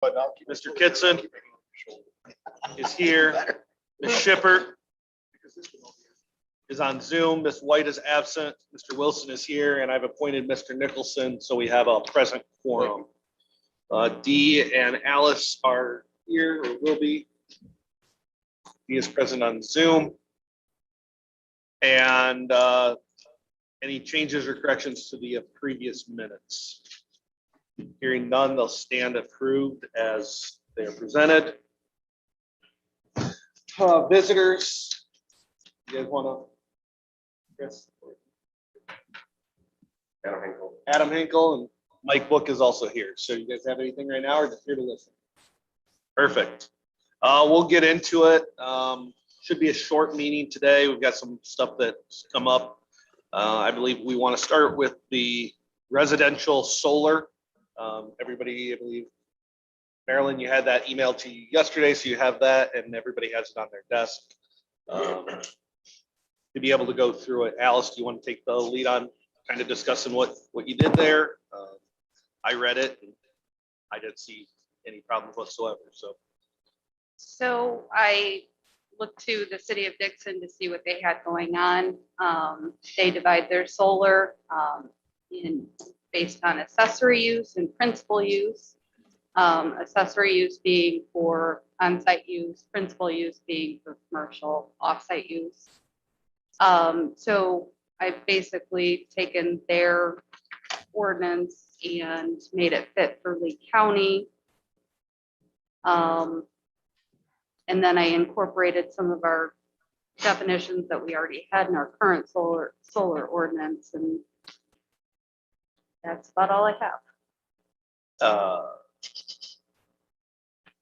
Mr. Kitson is here. Ms. Shipper is on Zoom. Ms. White is absent. Mr. Wilson is here, and I've appointed Mr. Nicholson, so we have a present quorum. Dee and Alice are here, or will be. Dee is present on Zoom. And any changes or corrections to the previous minutes? Hearing none, they'll stand approved as they are presented. Visitors, you guys want to? Yes. Adam Hinkle and Mike Book is also here. So you guys have anything right now, or just here to listen? Perfect. We'll get into it. Should be a short meeting today. We've got some stuff that's come up. I believe we want to start with the residential solar. Everybody, I believe, Marilyn, you had that email to you yesterday, so you have that, and everybody has it on their desk. To be able to go through it. Alice, do you want to take the lead on kind of discussing what you did there? I read it, and I didn't see any problems whatsoever. So I looked to the city of Dixon to see what they had going on. They divide their solar based on accessory use and principal use. Accessory use being for on-site use, principal use being for commercial off-site use. So I've basically taken their ordinance and made it fit for Lee County. And then I incorporated some of our definitions that we already had in our current solar ordinance, and that's about all I have.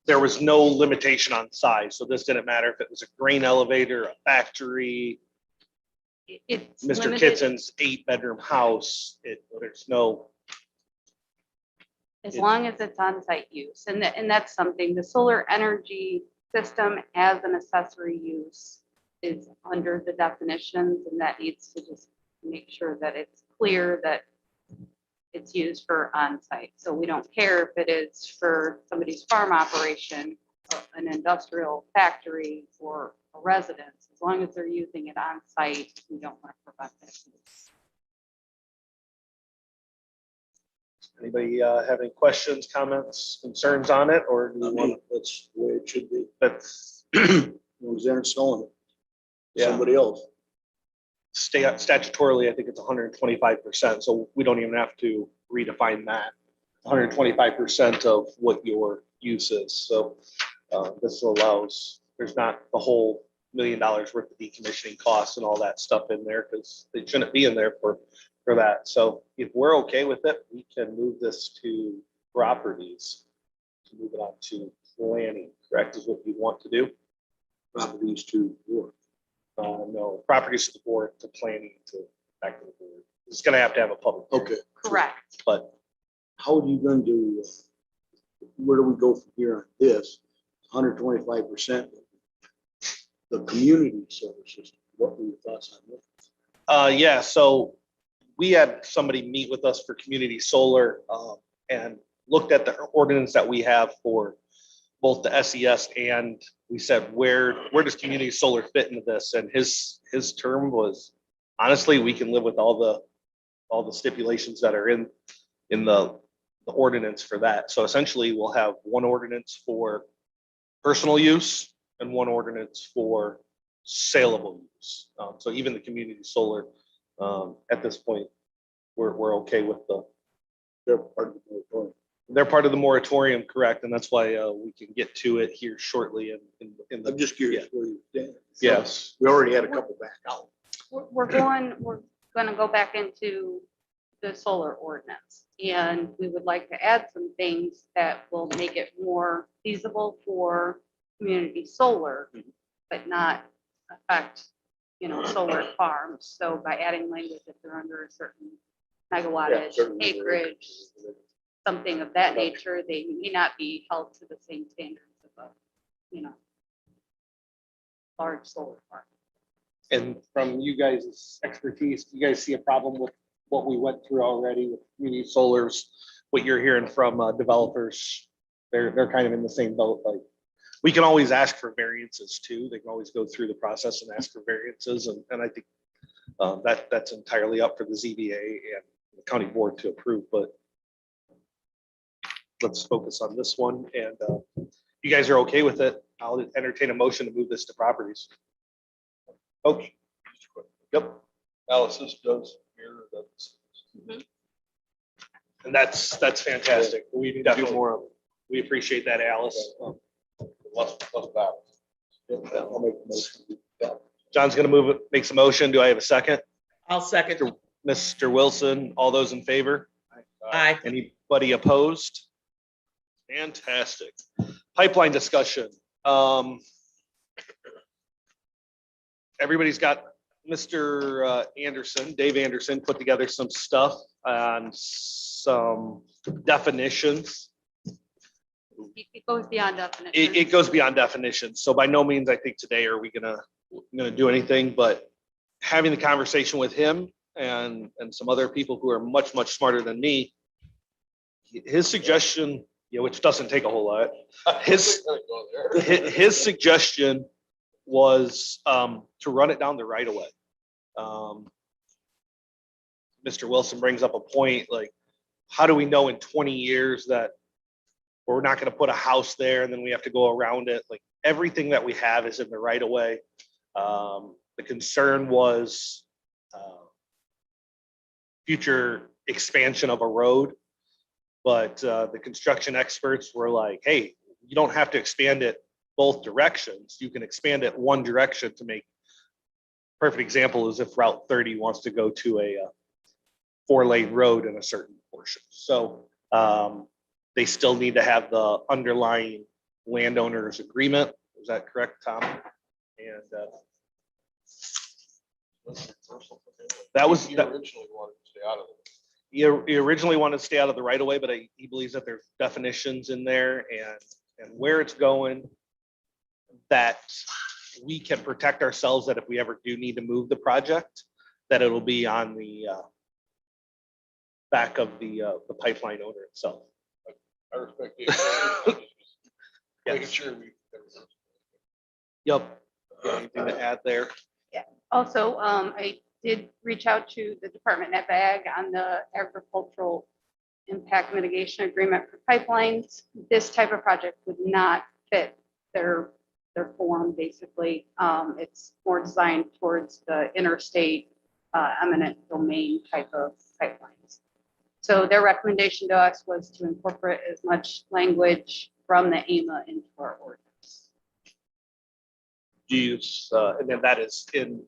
There was no limitation on size, so this didn't matter if it was a grain elevator, a factory. It's Mr. limited- Kitson's 8-bedroom house. There's no. As long as it's on-site use, and that's something, the solar energy system as an accessory use is under the definitions, and that needs to just make sure that it's clear that it's used for on-site. So we don't care if it is for somebody's farm operation, an industrial factory, or a residence. As long as they're using it on-site, we don't want to prevent that use. Anybody have any questions, comments, concerns on it, or do you want? That's the way it should be. That's Was there selling it? Yeah. Somebody else. Statutorily, I think it's 125%. So we don't even have to redefine that. 125% of what your use is. So this allows. There's not the whole $1 million worth of decommissioning costs and all that stuff in there, because they shouldn't be in there for that. So if we're okay with it, we can move this to properties, to move it on to planning. Correct, is what you want to do? Properties to work. No, properties to the board, to planning, to back to the board. It's gonna have to have a public hearing. Okay. Correct. But How are you going to, where do we go from here on this? 125%. The community solar system. What were your thoughts on that? yeah, so we had somebody meet with us for community solar and looked at the ordinance that we have for both the SES, and we said, where does community solar fit into this? And his term was, honestly, we can live with all the stipulations that are in the ordinance for that. So essentially we'll have one ordinance for personal use and one ordinance for saleable use. So even the community solar, at this point, we're okay with They're part of the moratorium. they're part of the moratorium, correct? And that's why we can get to it here shortly in the. I'm just curious where you stand. Yes. We already had a couple back out. We're going to go back into the solar ordinance, and we would like to add some things that will make it more feasible for community solar, but not affect, solar farms. So by adding language, if they're under a certain megawattage, certain acreage, something of that nature, they may not be held to the same standards of a, large solar farm. And from you guys' expertise, do you guys see a problem with what we went through already with community solars? What you're hearing from developers they're kind of in the same boat. Like, we can always ask for variances too. They can always go through the process and ask for variances, and I think that's entirely up for the ZBA and the county board to approve, but let's focus on this one, and you guys are okay with it, I'll entertain a motion to move this to properties. Okay. Yep. Alice, this does mirror that. And that's fantastic. We need to do more of it. We appreciate that, Alice. Less battle. I'll make the motion. John's gonna move it, makes a motion. Do I have a second? I'll second. Mr. Wilson, all those in favor? Aye. Anybody opposed? Fantastic. Pipeline discussion. Everybody's got Mr. Anderson, Dave Anderson, put together some stuff on some definitions. It goes beyond definition. It goes beyond definitions. So by no means, I think today are we gonna do anything, but having the conversation with him and some other people who are much smarter than me, his suggestion, which doesn't take a whole lot, his suggestion was to run it down the right of way. Mr. Wilson brings up a point, like, how do we know in 20 years that we're not going to put a house there and then we have to go around it? Like, everything that we have is in the right of way. The concern was future expansion of a road, but the construction experts were like, hey, you don't have to expand it both directions. You can expand it one direction to make. Perfect example is if Route 30 wants to go to a 4-lane road in a certain portion. So they still need to have the underlying landowners agreement. Is that correct, Tom? And that was. He originally wanted to stay out of it. He originally wanted to stay out of the right of way, but he believes that there's definitions in there and where it's going, that we can protect ourselves, that if we ever do need to move the project, that it'll be on the back of the pipeline owner itself. I respect it. Making Yes. sure we. Yep. Anything to add there? Also, I did reach out to the department at BAG on the agricultural impact mitigation agreement for pipelines. This type of project would not fit their form, basically. It's more designed towards the interstate eminent domain type of pipelines. So their recommendation to us was to incorporate as much language from the AMA into our ordinance. Use, and then that is in,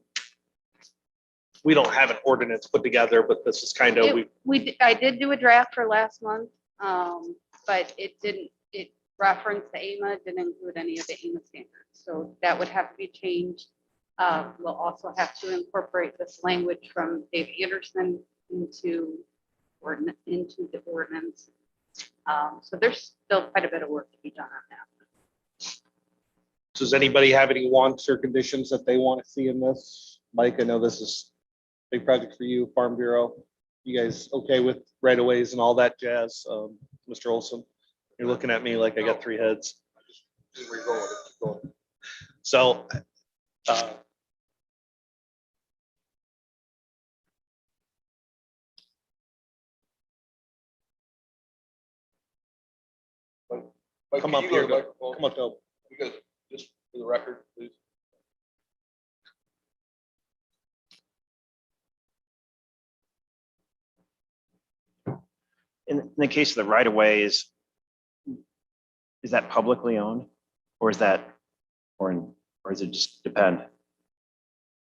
we don't have an ordinance put together, but this is kind of, I did do a draft for last month, but it referenced the AMA, didn't include any of the AMA standards. So that would have to be changed. We'll also have to incorporate this language from Dave Anderson into the ordinance. So there's still quite a bit of work to be done on that. does anybody have any wants or conditions that they want to see in this? Mike, I know this is a big project for you, Farm Bureau. You guys okay with right of ways and all that jazz? Mr. Olson, you're looking at me like I got 3 heads. Where you're going, it's going. So, Mike, come can up you go here, to the microphone? come up to, Because, just for the record, please. In the case of the right of way, is that publicly owned? Or is that, or does it just depend?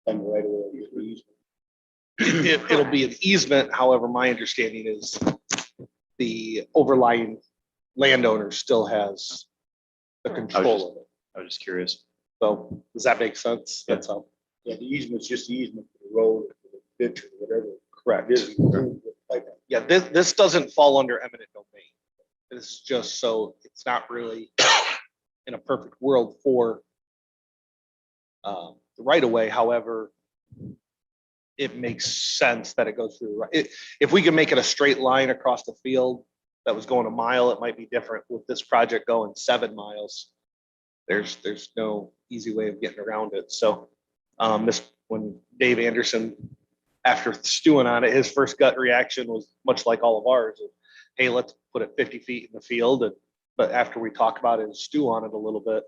And right away, the easement. it'll be an easement. However, my understanding is the overlying landowner still has the control of it. I was just curious. So does that make sense? That's all. Yeah, the easement's just the easement for the road, or for the ditch, or whatever. Correct. It is. Yeah, this doesn't fall under eminent domain. This is just so it's not really in a perfect world for the right of way. However, it makes sense that it goes through. If we can make it a straight line across the field, that was going a mile, it might be different with this project going 7 miles. There's no easy way of getting around it. So when Dave Anderson, after stewing on it, his first gut reaction was much like all of ours. Hey, let's put it 50 feet in the field. But after we talk about it and stew on it a little bit,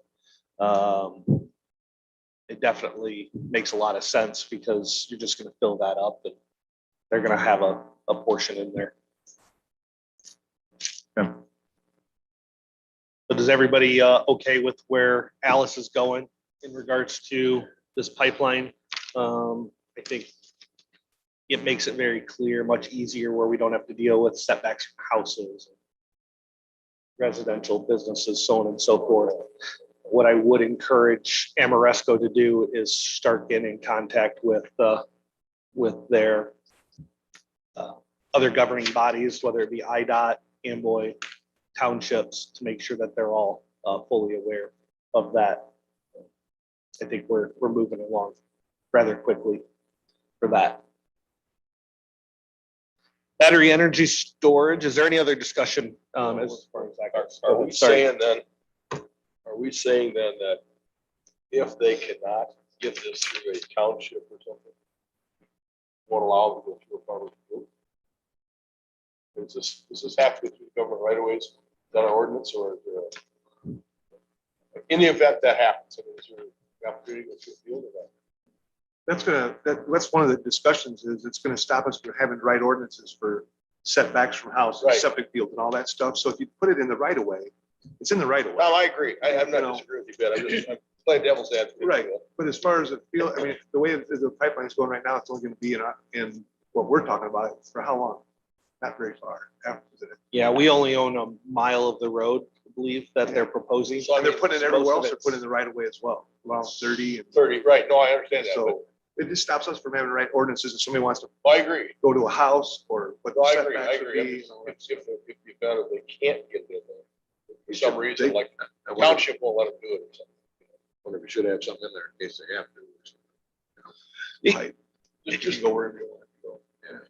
it definitely makes a lot of sense because you're just going to fill that up and they're going to have a portion in there. Yeah. So does everybody okay with where Alice is going in regards to this pipeline? I think it makes it very clear, much easier where we don't have to deal with setbacks from houses, residential businesses, so on and so forth. What I would encourage Amoresco to do is start getting in contact with their other governing bodies, whether it be IDOT, Amboy, townships, to make sure that they're all fully aware of that. I think we're moving along rather quickly for that. Battery energy storage, is there any other discussion as far as that goes? Are we Sorry. saying then that if they cannot get this through a township or something, won't allow them to go through a farmer's field? Does this have to go through government right of ways? Is that our ordinance or is there in the event that happens? I mean, is there an opportunity to go through a field or that? That's one of the discussions is it's gonna stop us from having to write ordinances for setbacks from houses, Right. septic fields and all that stuff. So if you put it in the right of way, it's in the right of way. No, I agree. I'm No. not disagreeing with you, Ben. I'm playing devil's advocate. Right. But as far as the field, I mean, the way the pipeline is going right now, it's only gonna be in what we're talking about for how long? Not very far. Yeah, we only own a mile of the road, I believe, that they're proposing. So I And mean, they're putting it most everywhere of else, they're it's- putting in the right of way as well, around 30. And 30, right? No, I understand that. so it just stops us from having to write ordinances if somebody wants to But I agree. go to a house or what No, the I agree. I setbacks would agree. be. If you found that they can't get it in there, for some reason, They- like township won't let them do it or something. Wonder if we should have something in there in case they have to. It can go wherever you want it to go.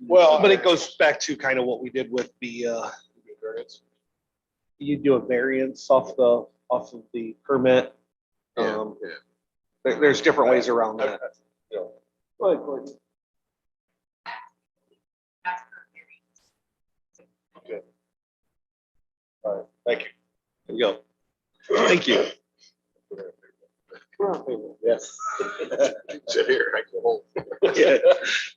Well, But it goes back to kind of what we did with the, you do a variance off of the permit. Yeah, Um, yeah. There's different ways around that. You know, Go ahead, Courtney. thank you. There you go. Thank you. Yes. Sit here, I go home. Yeah,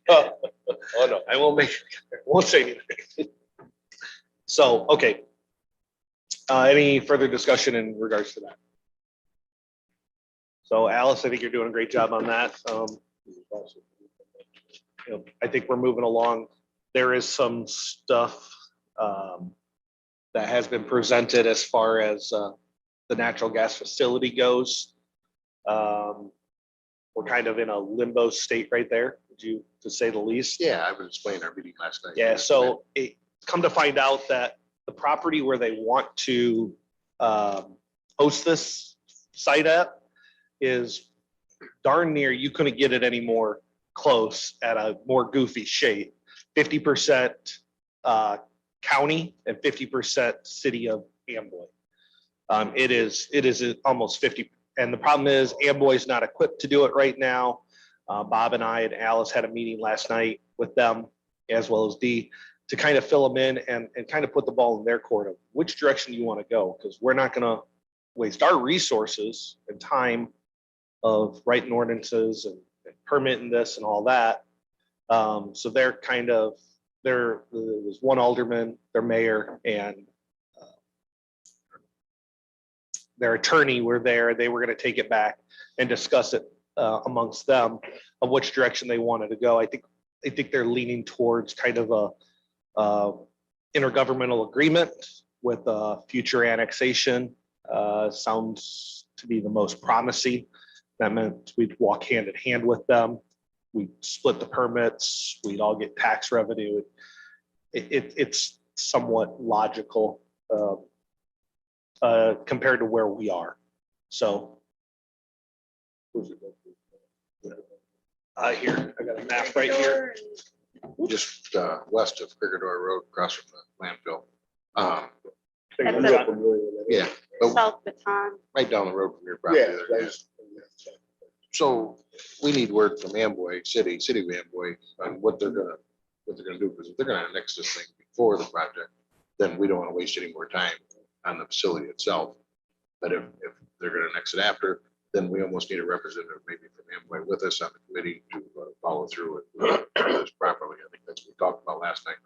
Oh, no. I won't say anything. So, okay. Any further discussion in regards to that? So Alice, I think you're doing a great job on that. I think we're moving along. There is some stuff that has been presented as far as the natural gas facility goes. We're kind of in a limbo state right there, to say the least. Yeah, I was explaining our meeting last night. Yeah, so it come to find out that the property where they want to host this site at is darn near, you couldn't get it any more close at a more goofy shape. 50% county and 50% city of Amboy. It is almost 50. And the problem is Amboy is not equipped to do it right now. Bob and I and Alice had a meeting last night with them as well as Dee to kind of fill them in and kind of put the ball in their court of which direction you want to go. Because we're not going to waste our resources and time of writing ordinances and permitting this and all that. So they're kind of, there was one alderman, their mayor, and their attorney were there. They were going to take it back and discuss it amongst them of which direction they wanted to go. I think they're leaning towards kind of a intergovernmental agreement with future annexation. Sounds to be the most promising. That meant we'd walk hand in hand with them. We'd split the permits. We'd all get tax revenue. It's somewhat logical compared to where we are. So here, I got a map right here. Just west of Crickador Road, across from the landfill. At I'm the- not familiar with that. Yeah, but South Baton. right down the road from your property. Yeah, there, that yeah. was- So we need word from Amboy, city of Amboy, on what they're gonna do, because if they're gonna annex this thing before the project, then we don't wanna waste any more time on the facility itself. But if they're gonna annex it after, then we almost need a representative maybe from Amboy with us on the committee to follow through with this properly. I think that's what we talked about last night,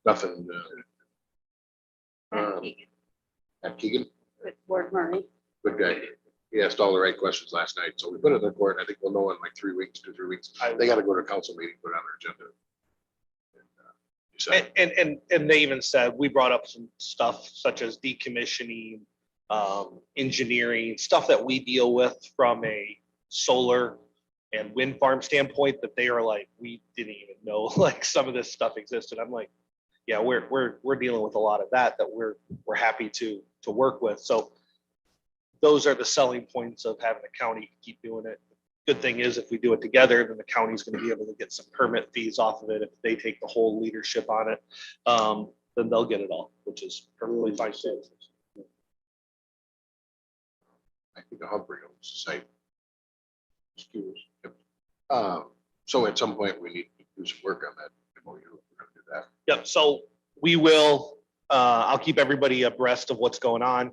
nothing, at Keegan, With Ward Murray. good guy. He asked all the right questions last night, so we put it in the court. I think we'll know in like 3 weeks, 2-3 weeks. They gotta go to council meeting, put it on their agenda. And they even said, we brought up some stuff such as decommissioning, engineering, stuff that we deal with from a solar and wind farm standpoint, that they are like, we didn't even know like some of this stuff existed. I'm like, yeah, we're dealing with a lot of that we're happy to work with. So those are the selling points of having the county keep doing it. Good thing is if we do it together, then the county's going to be able to get some permit fees off of it. If they take the whole leadership on it, then they'll get it all, which is perfectly fine. I think a Humphrey owns the site. Excuse. So at some point, we need to do some work on that. MOU. We're gonna do that. Yep, so we will, I'll keep everybody abreast of what's going on.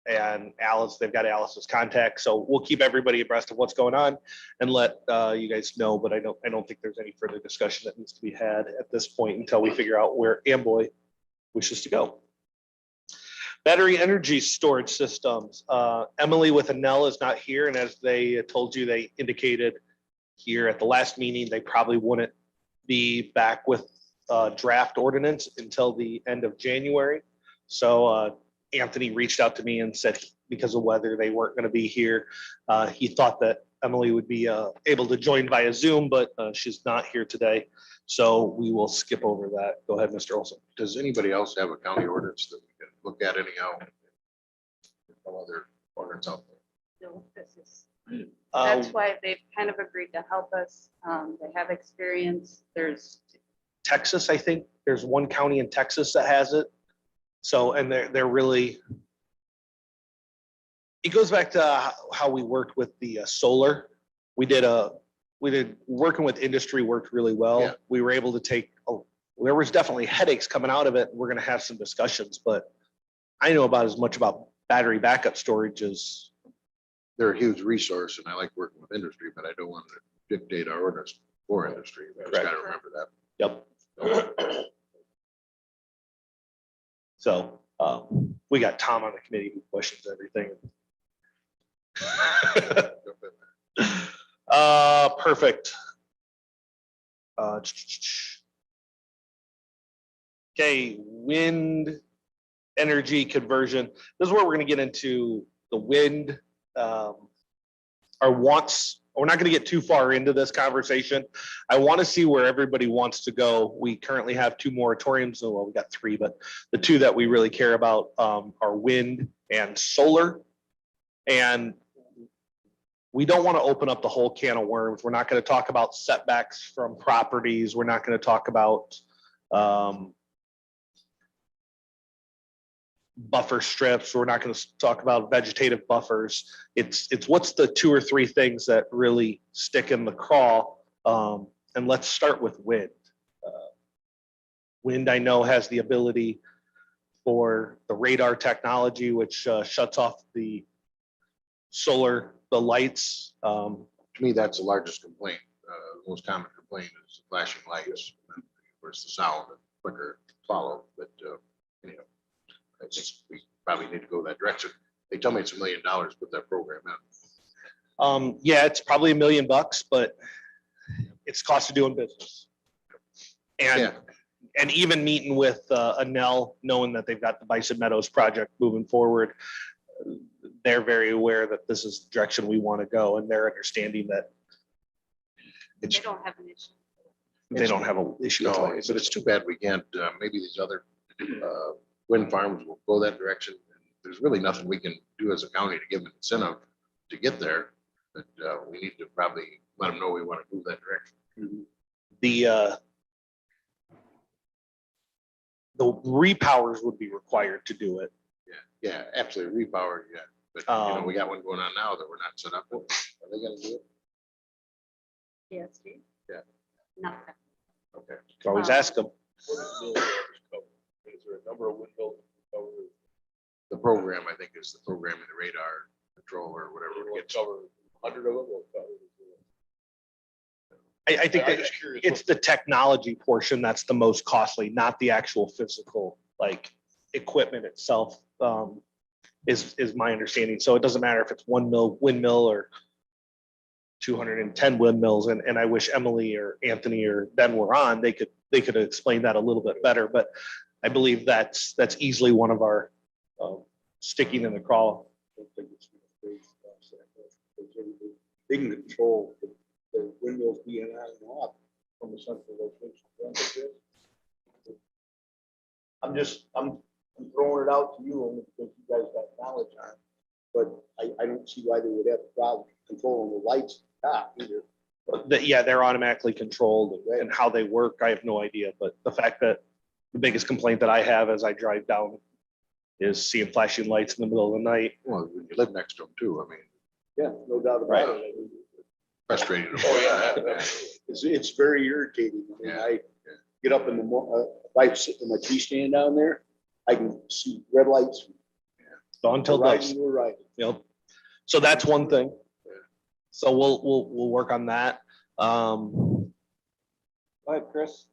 And Alice, they've got Alice's contact, so we'll keep everybody abreast of what's going on and let you guys know, but I don't think there's any further discussion that needs to be had at this point until we figure out where Amboy wishes to go. Battery energy storage systems. Emily with Anel is not here, and as they told you, they indicated here at the last meeting, they probably wouldn't be back with draft ordinance until the end of January. So Anthony reached out to me and said because of weather, they weren't going to be here. He thought that Emily would be able to join via Zoom, but she's not here today. So we will skip over that. Go ahead, Mr. Olson. Does anybody else have a county ordinance that we can look at anyhow? No other ordinance out there. No, this is- That's Uh, why they've kind of agreed to help us. They have experience. There's, Texas, I think there's one county in Texas that has it. So, and they're really, it goes back to how we worked with the solar. We did working with industry worked really well. Yeah. We were able to take, there was definitely headaches coming out of it. We're going to have some discussions, but I know about as much about battery backup storage as, They're a huge resource and I like working with industry, but I don't want to dictate our ordinance for industry. I just Correct. gotta remember that. yep. So we got Tom on the committee who questions everything. Perfect. Okay, wind energy conversion. This is where we're going to get into the wind. Our wants. We're not going to get too far into this conversation. I want to see where everybody wants to go. We currently have 2 moratoriums. Well, we got 3, but the 2 that we really care about are wind and solar. And we don't want to open up the whole can of worms. We're not going to talk about setbacks from properties. We're not going to talk about buffer strips. We're not going to talk about vegetative buffers. It's what's the 2 or 3 things that really stick in the craw. And let's start with wind. Wind, I know, has the ability for the radar technology, which shuts off the solar, the lights. To me, that's the largest complaint. The most common complaint is flashing lights. Where's the sound and quicker follow, but anyhow. I think we probably need to go that direction. They tell me it's $1 million to put that program in. Yeah, it's probably $1 million, but it's cost of doing business. Yeah. And even meeting with Anel, knowing that they've got the Bison Meadows project moving forward, they're very aware that this is the direction we want to go, and they're understanding that they don't have an issue. they don't have an issue. No, with but it's too bad we can't, maybe these other wind farms will go that direction. There's really nothing we can do as a county to give them incentive to get there, but we need to probably let them know we want to move that direction. the repowers would be required to do it. Yeah, absolutely, repower, yeah. But, we got one going on now that we're not set up. Are they gonna do it? Yes. Yeah. No. Okay. Can always ask them. What is the cover? Is there a number of windmills covered? The program, I think, is the program in the radar control or whatever. Will It gets. cover 100 of them? Will cover? I think I'm that just curious. it's the technology portion that's the most costly, not the actual physical, like, equipment itself, is my understanding. So it doesn't matter if it's windmill or 210 windmills. And I wish Emily or Anthony or Ben were on, they could explain that a little bit better. But I believe that's easily one of our sticking in the crawl. They can control the windmills being on and off from a central location. I'm throwing it out to you only because you guys got knowledge on it. But I don't see why they would have a problem controlling the lights at the top either. Yeah, they're automatically controlled, and how they work, I have no idea. But the fact that the biggest complaint that I have as I drive down is seeing flashing lights in the middle of the night. Well, when you live next to them too, I mean, Yeah, no doubt about it. I mean, frustrated. Oh, yeah. It's very irritating. I mean, Yeah. I get up in the morning, if I sit in my tree stand down there, I can see red lights. Dawn till dusk. We're right. So that's one thing. So we'll work on that. Go ahead, Chris.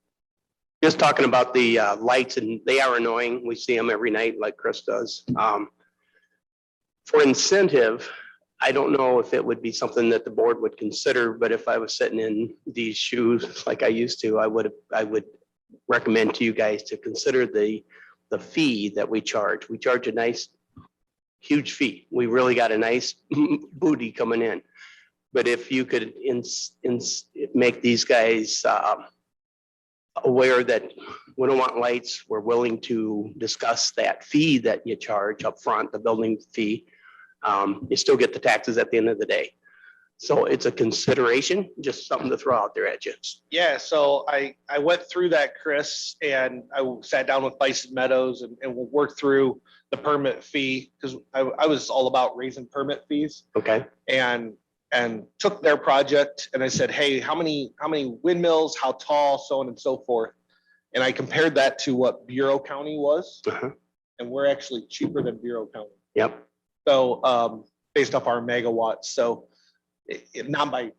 Just talking about the lights, and they are annoying. We see them every night like Chris does. For incentive, I don't know if it would be something that the board would consider, but if I was sitting in these shoes like I used to, I would recommend to you guys to consider the fee that we charge. We charge a nice, huge fee. We really got a nice booty coming in. But if you could make these guys aware that we don't want lights, we're willing to discuss that fee that you charge up front, the building fee. You still get the taxes at the end of the day. So it's a consideration, just something to throw out there at you. Yeah, so I went through that, Chris, and I sat down with Bison Meadows and we'll work through the permit fee, because I was all about raising permit fees, Okay, and took their project and I said, hey, how many windmills, how tall, so on and so forth. And I compared that to what Bureau County was, and we're actually cheaper than Bureau County. yep, So based off our megawatts, so not by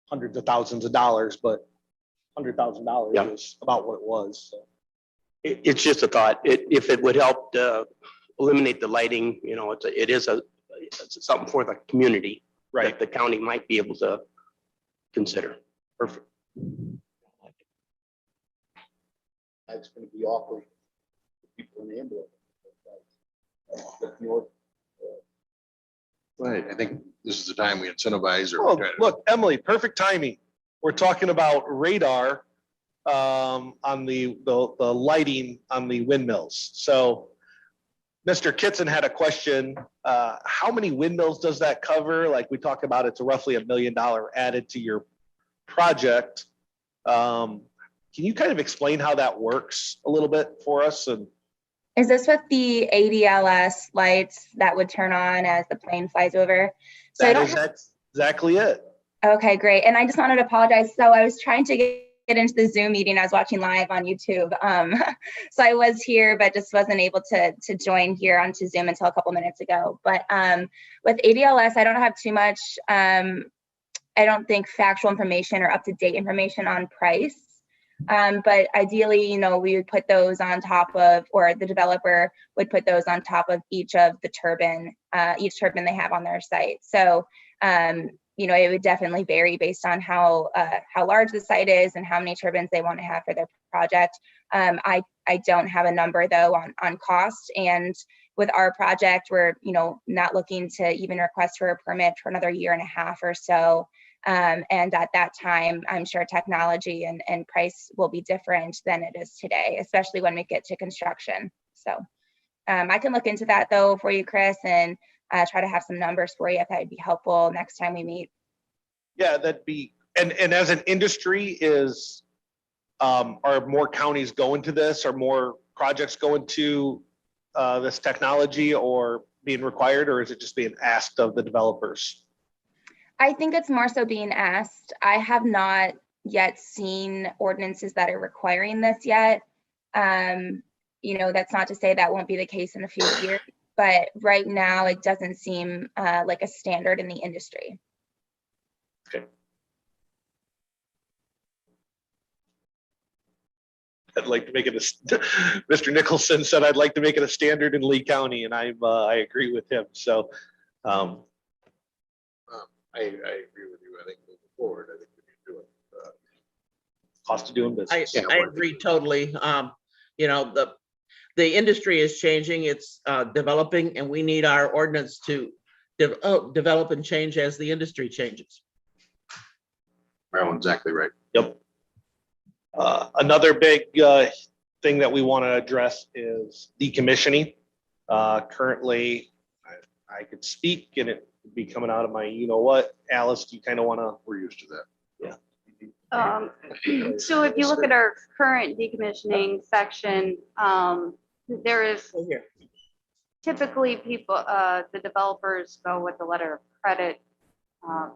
hundreds of thousands of dollars, but $100,000 Yep. is about what it was. So. it's just a thought. If it would help eliminate the lighting, it is it's something for the community. Right. That the county might be able to consider. Perfect. That's gonna be awkward for people in the ambulance. Right, I think this is the time we incentivize or. Oh, look, Emily, perfect timing. We're talking about radar on the lighting on the windmills. So Mr. Kitson had a question. How many windmills does that cover? Like we talked about, it's roughly $1 million added to your project. Can you kind of explain how that works a little bit for us? And Is this with the ADLS lights that would turn on as the plane flies over? So that's exactly it. Okay, great. And I just wanted to apologize. So I was trying to get into the Zoom meeting. I was watching live on YouTube. So I was here, but just wasn't able to join here onto Zoom until a couple minutes ago. But with ADLS, I don't have too much, I don't think factual information or up-to-date information on price. But ideally, we would put those on top of, or the developer would put those on top of each of the each turbine they have on their site. So, it would definitely vary based on how large the site is and how many turbines they want to have for their project. I don't have a number though on cost, and with our project, we're not looking to even request for a permit for another 1.5 years or so. And at that time, I'm sure technology and price will be different than it is today, especially when we get to construction. So I can look into that though for you, Chris, and try to have some numbers for you if that would be helpful next time we meet. Yeah, that'd be, and as an industry are more counties going to this? Are more projects going to this technology or being required, or is it just being asked of the developers? I think it's more so being asked. I have not yet seen ordinances that are requiring this yet. That's not to say that won't be the case in a few years, but right now it doesn't seem like a standard in the industry. I'd like to make it Mr. Nicholson said, I'd like to make it a standard in Lee County, and I agree with him. So I agree with you. I think moving forward, I think we can do it. cost of doing business. I agree totally. The industry is changing, it's developing, and we need our ordinance to develop and change as the industry changes. Marilyn's exactly right. Yep. Another big thing that we want to address is decommissioning. Currently, I could speak and it would be coming out of my, Alice, do you kind of want to? We're used to that. So if you look at our current decommissioning section, there is typically the developers go with the letter of credit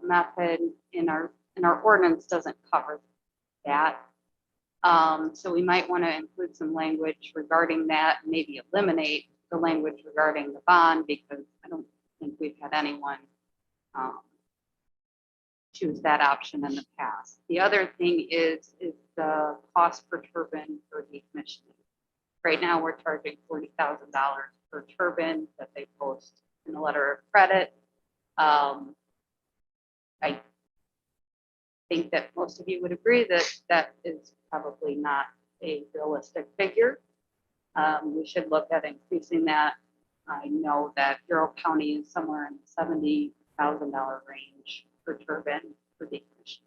method. In our ordinance doesn't cover that. So we might want to include some language regarding that, and maybe eliminate the language regarding the bond, because I don't think we've had anyone choose that option in the past. The other thing is the cost per turbine for decommissioning. Right now, we're charging $40,000 per turbine that they post in a letter of credit. I think that most of you would agree that that is probably not a realistic figure. We should look at increasing that. I know that Bureau County is somewhere in the $70,000 range per turbine for decommissioning.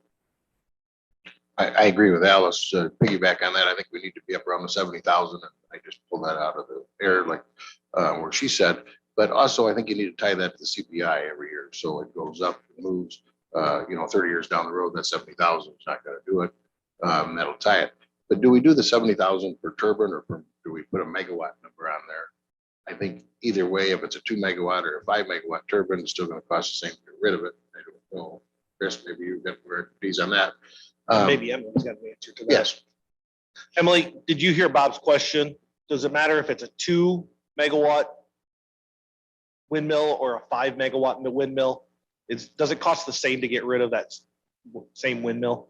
I agree with Alice. Piggyback on that, I think we need to be up around the 70,000. I just pulled that out of the air, like where she said. But also, I think you need to tie that to the CPI every year, so it goes up, it moves. 30 years down the road, that 70,000 is not going to do it. That'll tie it. But do we do the 70,000 per turbine, or do we put a megawatt number on there? I think either way, if it's a 2 megawatt or a 5 megawatt turbine, it's still going to cost the same to get rid of it. I don't know. Chris, maybe you've got more expertise on that. Maybe Emily's got an answer to that. Yes. Emily, did you hear Bob's question? Does it matter if it's a 2 megawatt windmill or a 5 megawatt windmill? Does it cost the same to get rid of that same windmill?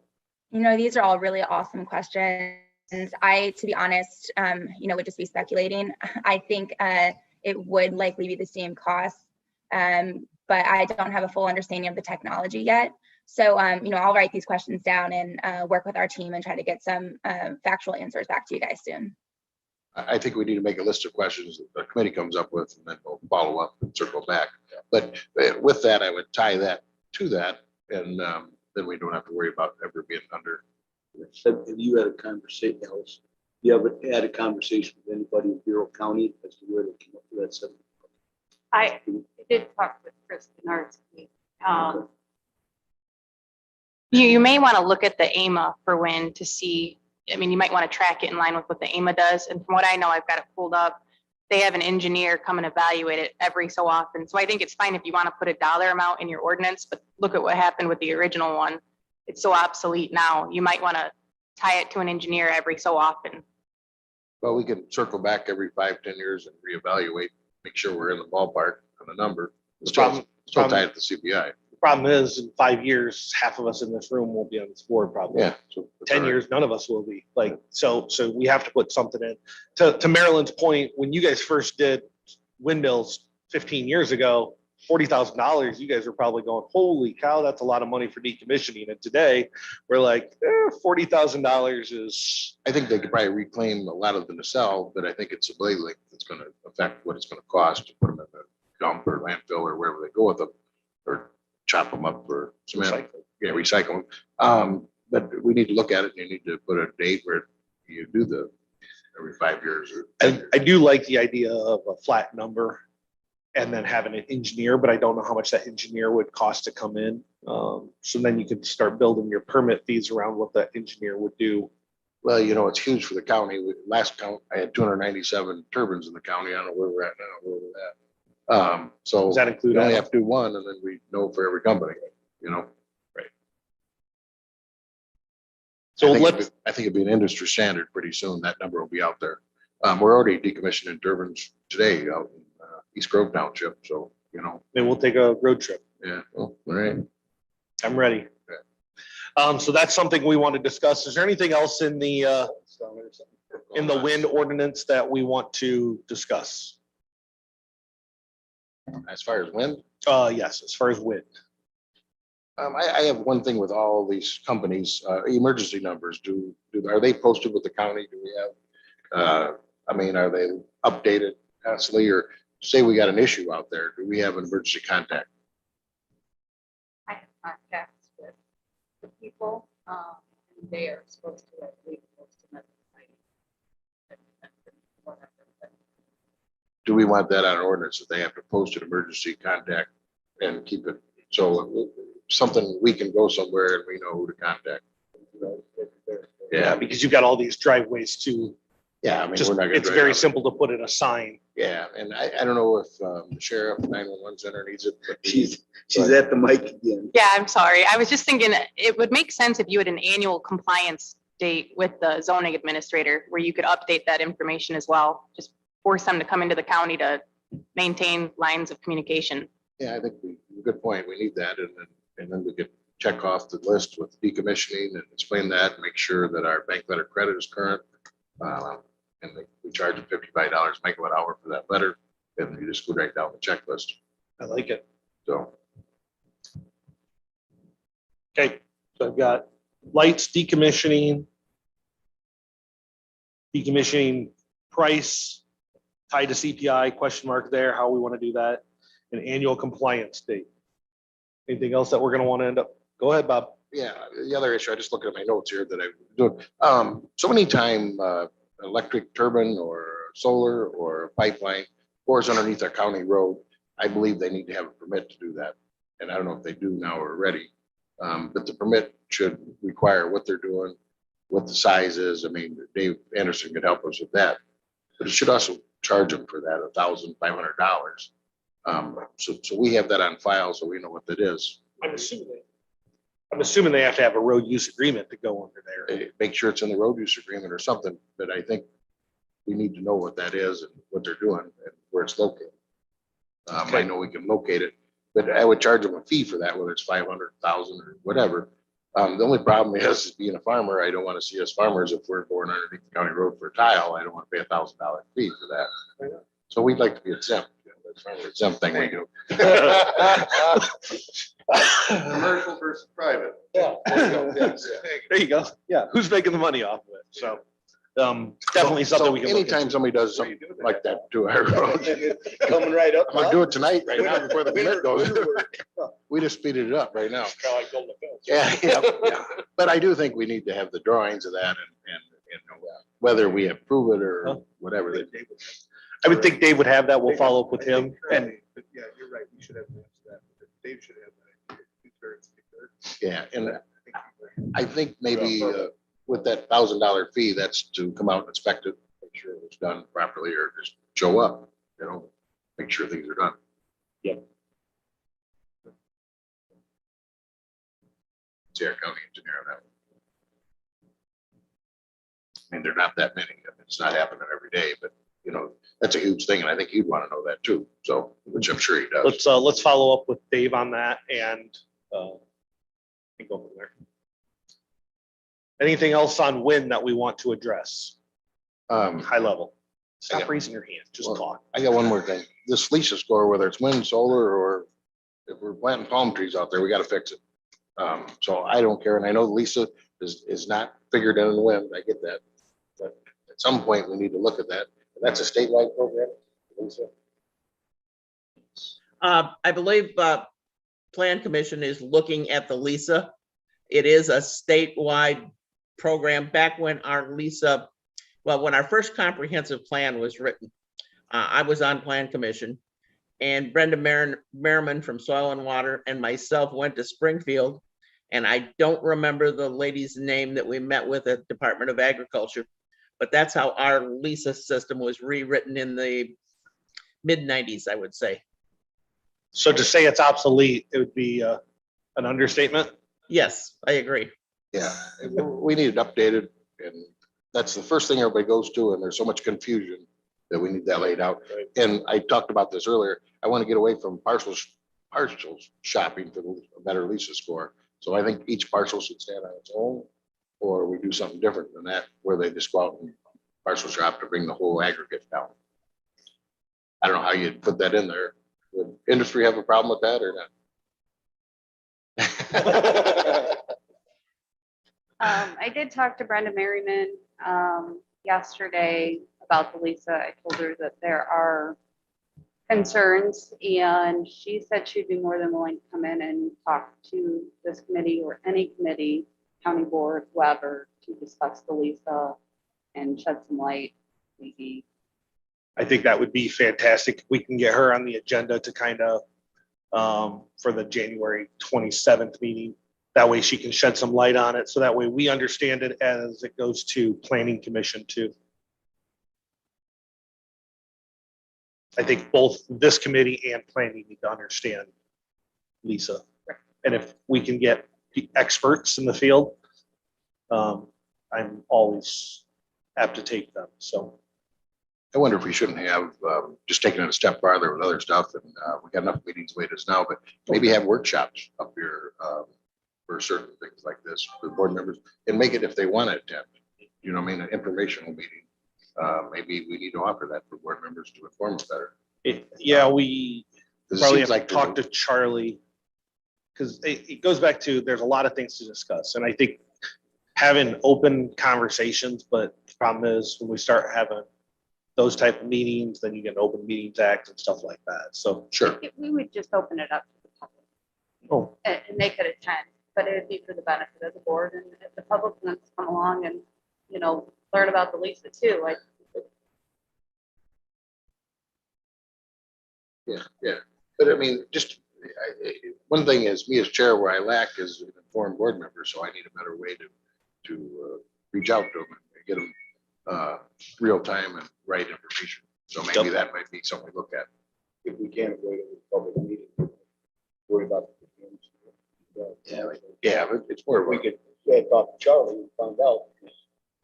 These are all really awesome questions. To be honest, would just be speculating. I think it would likely be the same cost, but I don't have a full understanding of the technology yet. So, I'll write these questions down and work with our team and try to get some factual answers back to you guys soon. I think we need to make a list of questions that the committee comes up with, and then we'll follow up and circle back. But with that, I would tie that to that, and then we don't have to worry about ever being under. Have you had a conversation, Alice? You haven't had a conversation with anybody in Bureau County as to where they came up with that 70? I did talk with Chris Bernardsky. You may want to look at the AMA for wind to see. You might want to track it in line with what the AMA does. And from what I know, I've got it pulled up. They have an engineer come and evaluate it every so often. So I think it's fine if you want to put a dollar amount in your ordinance, but look at what happened with the original one. It's so obsolete now. You might want to tie it to an engineer every so often. Well, we can circle back every 5-10 years and reevaluate, make sure we're in the ballpark on the number. Still tie it to CPI. Problem is, in 5 years, half of us in this room won't be on this board probably. Yeah. So 10 years, none of us will be. So we have to put something in. To Marilyn's point, when you guys first did windmills 15 years ago, $40,000, you guys are probably going, holy cow, that's a lot of money for decommissioning. And today we're like, $40,000 is. I think they could probably reclaim a lot of them to sell, but I think it's a blade length that's going to affect what it's going to cost to put them in the dump or landfill or wherever they go with them, or chop them up for cement. Recycle them. But we need to look at it, and you need to put a date where you do the every 5 years. Or 10 years. I do like the idea of a flat number and then having an engineer, but I don't know how much that engineer would cost to come in. So then you could start building your permit fees around what that engineer would do. Well, you know, it's huge for the county. Last count, I had 297 turbines in the county. I don't know where we're at now, where we're at. So Does that we include? only Adam? have to do one and then we know for every company, you know? So I think let's, it'd be an industry standard pretty soon. That number will be out there. We're already decommissioning turbines today out in East Grove Township. So, you know, maybe we'll take a road trip. yeah, well, all right. I'm ready. So that's something we want to discuss. Is there anything else in the wind ordinance that we want to discuss? As far as wind, Yes, as far as wind. I have one thing with all these companies, emergency numbers, are they posted with the county? Do we have, I mean, are they updated constantly, or say we got an issue out there, do we have an emergency contact? I have contacts with the people, and they are supposed to at least post them at the site. Whatever, but Do we want that on ordinance, that they have to post an emergency contact and keep it, so something, we can go somewhere and we know who to contact? Yeah, because you've got all these driveways too. Yeah, I mean, Just, we're not gonna. it's drive very out. simple to put in a sign. Yeah, and I don't know if the sheriff 911 center needs it. but- She's at the mic again. Yeah, I'm sorry. I was just thinking it would make sense if you had an annual compliance date with the zoning administrator where you could update that information as well. Just force them to come into the county to maintain lines of communication. Yeah, I think good point. We need that, and then we could check off the list with decommissioning and explain that, make sure that our bank letter credit is current. And we charge them $55 megawatt hour for that letter, and you just go right down the checklist. I like it. So, Okay, so I've got lights, decommissioning price tied to CPI, question mark there, how we want to do that, an annual compliance date. Anything else that we're going to want to end up? Go ahead, Bob. yeah, the other issue, I just look at my notes here that I'm doing. So anytime electric turbine or solar or pipeline pours underneath a county road, I believe they need to have a permit to do that. And I don't know if they do now already, but the permit should require what they're doing, what the size is. I mean, Dave Anderson could help us with that, but it should also charge them for that $1,500. So we have that on file, so we know what that is. I'm assuming they have to have a road use agreement to go under there. Make sure it's in the road use agreement or something, but I think we need to know what that is and what they're doing and where it's located. I know we can locate it, but I would charge them a fee for that, whether it's 500,000 or whatever. The only problem is being a farmer, I don't want to see us farmers, if we're going underneath the county road for a tile, I don't want to pay $1,000 fee for that. So we'd like to be exempt. That's farmer exempt thing we do. Commercial versus private. Yeah. There you go. Yeah, who's making the money off of it? So definitely something we can look Anytime into. somebody does something like that to our road, Coming right up. I'm gonna do it tonight, right now, before the permit goes. We just speeded it up right now. Yeah, yeah. But I do think we need to have the drawings of that and whether we approve it or whatever. I would think Dave would have that. We'll follow up with him. And But yeah, you're right. We should have an answer to that. Dave should have that. He's very secure. Yeah, and I think he's right. I think maybe with that $1,000 fee, that's to come out and inspect it, make sure it's done properly, or just show up, make sure things are done. Yep. See our county engineer on that. I mean, they're not that many. It's not happening every day, but that's a huge thing, and I think he'd want to know that too. So, which I'm sure he does. let's follow up with Dave on that and go from there. Anything else on wind that we want to address? High level. Stop got- raising your hand. Just well, talk. I got one more thing. This Lisa score, whether it's wind, solar, or if we're planting palm trees out there, we got to fix it. So I don't care, and I know Lisa is not figured in the wind. I get that, but at some point we need to look at that. That's a statewide program, Lisa. I believe Plan Commission is looking at the LISA. It is a statewide program. Back when our LISA, when our first comprehensive plan was written, I was on Plan Commission, and Brenda Merriman from Soil and Water and myself went to Springfield And I don't remember the lady's name that we met with at Department of Agriculture, but that's how our LISA system was rewritten in the mid-90s, I would say. So to say it's obsolete, it would be an understatement. Yes, I agree. Yeah, we need it updated, and that's the first thing everybody goes to, and there's so much confusion that we need that laid out. And I talked about this earlier. I want to get away from partial shopping for a better Lisa score. So I think each parcel should stand on its own, or we do something different than that, where they just go out and parcel shop to bring the whole aggregate down. I don't know how you'd put that in there. Would industry have a problem with that or not? I did talk to Brenda Merriman yesterday about the Lisa. I told her that there are concerns, and she said she'd be more than willing to come in and talk to this committee or any committee, county board, whoever, to discuss the Lisa and shed some light, maybe. I think that would be fantastic. If we can get her on the agenda to kind of for the January 27th meeting. That way she can shed some light on it. So that way we understand it as it goes to planning commission too. I think both this committee and planning need to understand Lisa. And if we can get the experts in the field, I'm always apt to take them. So I wonder if we shouldn't have just taken it a step farther with other stuff, and we got enough meetings waiting us now, but maybe have workshops up here for certain things like this for board members, and make it if they want to attend. You know, what I mean, an informational meeting. Maybe we need to offer that for board members to inform us better. yeah, we 'Cause it probably seems have to talk to Charlie, because it goes back to, there's a lot of things to discuss. And I think having open conversations, but the problem is when we start having those type of meetings, then you get an Open Meetings Act and stuff like that. So Sure. We would just open it up to the public oh, and they could attend, but it would be for the benefit of the board, and if the public wants to come along and, you know, learn about the Lisa too, like. Yeah. But I mean, just one thing is, me as chair, where I lack is an informed board member, so I need a better way to reach out to them and get them real time and right information. So maybe that might be something we look at. If we can't avoid it with public meeting, worry about the. Yeah, but it's more of We a, could, talk to Charlie and find out.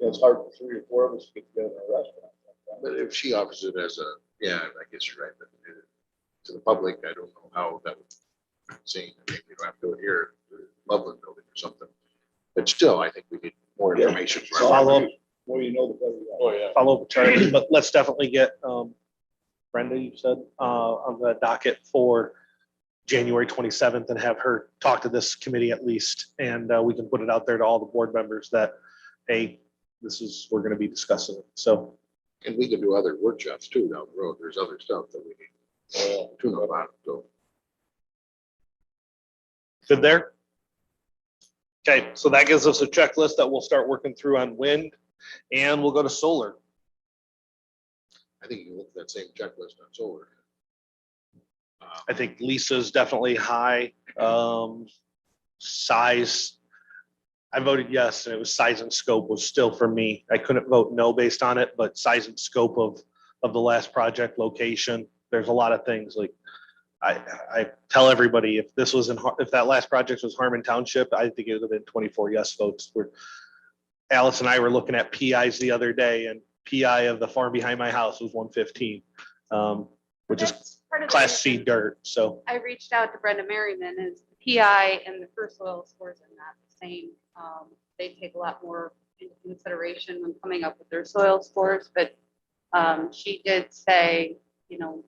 It's hard for 3 or 4 of us to get together in a restaurant. but if she offers it as a, yeah, I guess you're right, but to the public, I don't know how that would be seen. Maybe we don't have to do it here, at the Loveland Building or something. But still, I think we need more information. for our- follow up, More you know, the better. you are. Oh, yeah. follow up with Charlie, but let's definitely get Brenda, you said, on the docket for January 27th and have her talk to this committee at least. And we can put it out there to all the board members that, hey, we're going to be discussing it. So And we can do other workshops too down the road. There's other stuff that we need to know about. So good there. Okay, so that gives us a checklist that we'll start working through on wind, and we'll go to solar. I think you can look at that same checklist on solar. I think Lisa's definitely high. Size, I voted yes, and it was size and scope was still for me. I couldn't vote no based on it, but size and scope of the last project, location, there's a lot of things like I tell everybody, if this was if that last project was Harmon Township, I think it would have been 24 yes votes. Alice and I were looking at PIs the other day, and PI of the farm behind my house was 115, which is That's part of the Class C reason dirt. So I reached out to Brenda Merriman, is the PI and the first soil scores are not the same. They take a lot more into consideration when coming up with their soil scores, but she did say, you know,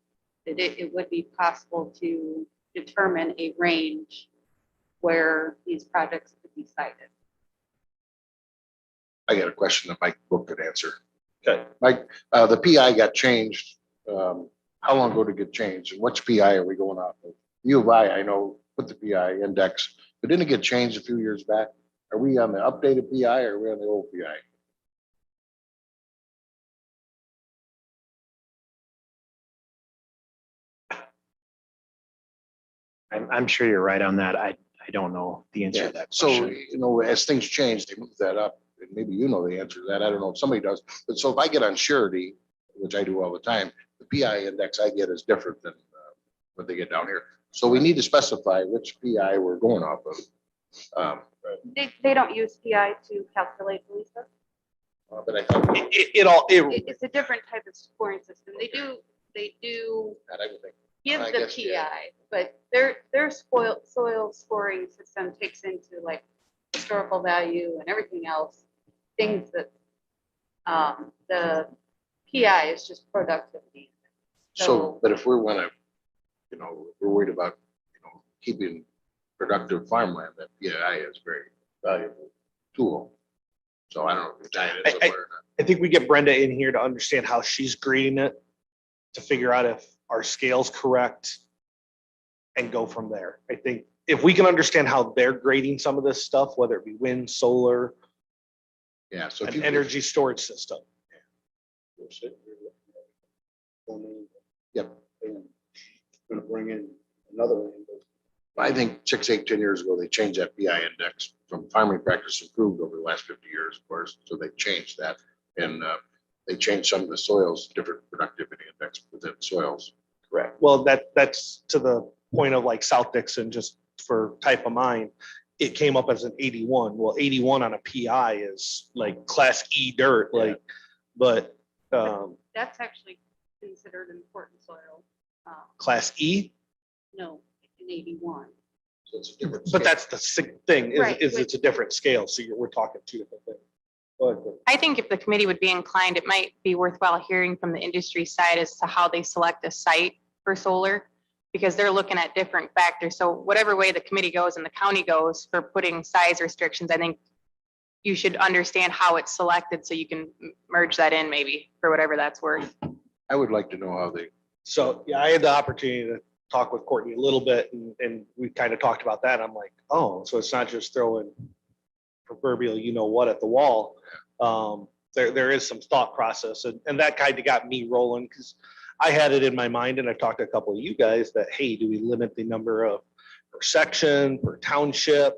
that it would be possible to determine a range where these projects could be cited. I got a question that Mike Book could answer. Okay. Mike, the PI got changed. How long ago did it get changed? And which PI are we going off of? U of I know, put the PI index, but didn't it get changed a few years back? Are we on the updated PI or are we on the old PI? I'm sure you're right on that. I don't know the answer to that So, question. you know, as things change, they move that up, and maybe you know the answer to that. I don't know if somebody does. But so if I get on surety, which I do all the time, the PI index I get is different than what they get down here. So we need to specify which PI we're going off of. They don't use PI to calculate the Lisa. But I thought It's a different type of scoring system. They do that I would think. give I the guess, yeah. PI, but their soil scoring system takes into like historical value and everything else, things that the PI is just productivity. So, but if we want to, you know, we're worried about, you know, keeping productive farmland, that PI is a very valuable tool. So I don't know if it's giant is somewhere or not. I think we get Brenda in here to understand how she's grading it, to figure out if our scale's correct and go from there. I think if we can understand how they're grading some of this stuff, whether it be wind, solar, Yeah, so if an you. energy storage system. Yep. And gonna bring in another one. I think 6, 8, 10 years ago, they changed that PI index from farming practice improved over the last 50 years, of course. So they changed that. And they changed some of the soils, different productivity index within soils. Correct. Well, that's to the point of like South Dixon, just for type of mine, it came up as an 81. Well, 81 on a PI is like class E dirt, like, but That's actually considered important soil. class E, No, in 81. So it's a different. but scale. that's the thing, Right, is which- it's a different scale. So we're talking two different things. Go ahead, Courtney. I think if the committee would be inclined, it might be worthwhile hearing from the industry side as to how they select a site for solar, because they're looking at different factors. So whatever way the committee goes and the county goes for putting size restrictions, I think you should understand how it's selected so you can merge that in maybe for whatever that's worth. I would like to know how they, So, yeah, I had the opportunity to talk with Courtney a little bit and we kind of talked about that. I'm like, oh, so it's not just throwing proverbial, you know what, at the wall. There is some thought process and that kind of got me rolling because I had it in my mind and I've talked to a couple of you guys that, hey, do we limit the number of per section, per township?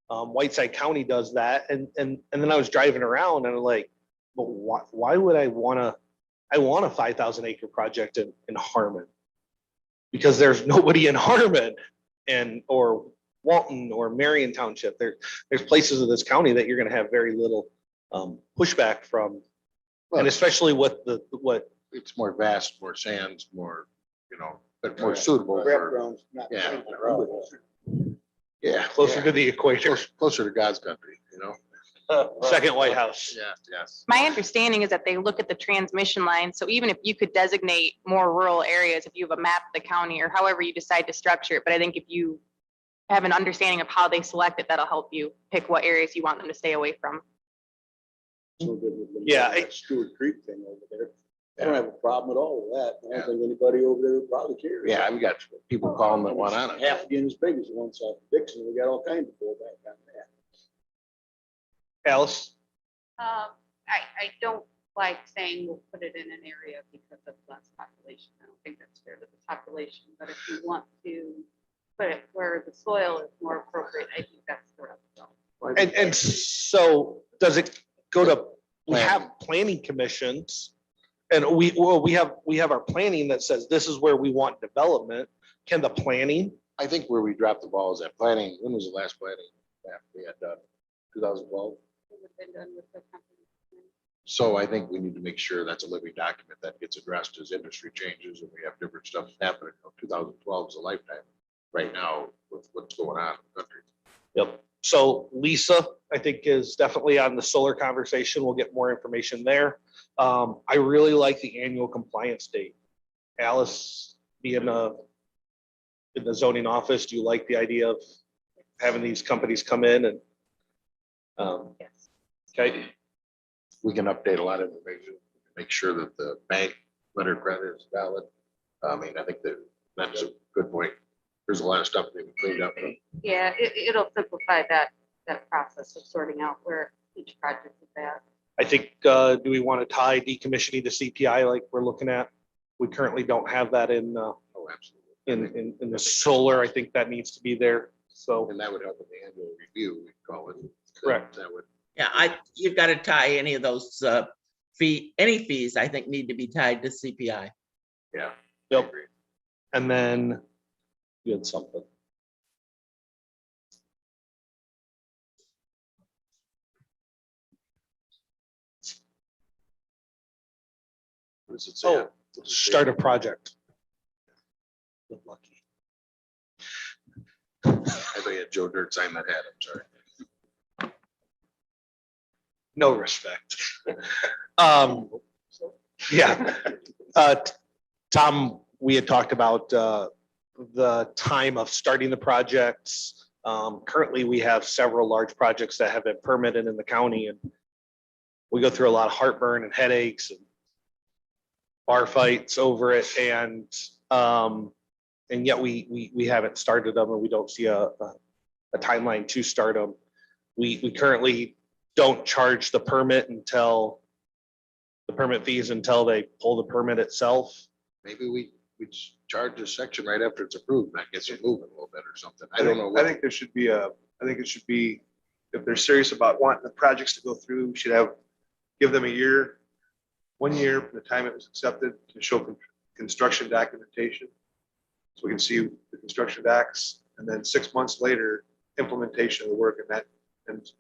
Whiteside County does that. And then I was driving around and I'm like, but why would I want a 5,000 acre project in Harmon? Because there's nobody in Harmon or Walton or Marion Township. There's places in this county that you're gonna have very little pushback from. And especially with what it's more vast, more sands, more, you know, but more suitable Prep for, grounds, not. Yeah. yeah. closer yeah. to the equator, Closer to God's country, you know? second White House. Yeah, yes. My understanding is that they look at the transmission line. So even if you could designate more rural areas, if you have a map of the county or however you decide to structure it, but I think if you have an understanding of how they select it, that'll help you pick what areas you want them to stay away from. Yeah, That Stewart Creek thing over there. I don't have a problem at all with that. I don't think anybody over there would probably care. Yeah, we got people calling that one on it. Half again as big as the one south of Dixon. We got all kinds of pullback on that. Alice, I don't like saying we'll put it in an area because of less population. I don't think that's fair to the population, but if you want to put it where the soil is more appropriate, I think that's the route to go. and so does it go to, we have planning commissions and we have our planning that says this is where we want development. Can the planning, I think where we dropped the ball is at planning. When was the last planning map we had done? 2012. It would have been done with the company. So I think we need to make sure that's a living document that gets addressed as industry changes and we have different stuff happening. 2012 is a lifetime right now with what's going on in the country. yep. So Lisa, I think is definitely on the solar conversation. We'll get more information there. I really like the annual compliance date. Alice, being in the zoning office, do you like the idea of having these companies come in and, Yes. okay, We can update a lot of information, make sure that the bank letter of credit is valid. I mean, I think that's a good point. There's a lot of stuff that we cleaned up. Yeah, it'll simplify that process of sorting out where each project is at. I think, do we want to tie decommissioning to CPI like we're looking at? We currently don't have that in Oh, absolutely. in the solar. I think that needs to be there. So, And that would help with the annual review, we call it. Correct. That would, Yeah, you've got to tie any of those any fees, I think, need to be tied to CPI. yeah. I Yep. agree. and then you had something. What does it say? Oh, start a project. Good lucky. I thought you had Joe Dirt sign that hat, I'm sorry. No respect. Yeah. Tom, we had talked about the time of starting the projects. Currently, we have several large projects that have been permitted in the county, and we go through a lot of heartburn and headaches and bar fights over it, and yet we haven't started them, and we don't see a timeline to start them. We currently don't charge the permit fees until they pull the permit itself. Maybe we charge a section right after it's approved, that gets it moving a little bit or something. I don't know. I think there should be I think it should be, if they're serious about wanting the projects to go through, we should give them 1 year from the time it was accepted to show construction documentation. So we can see the construction docs, and then 6 months later, implementation of the work, and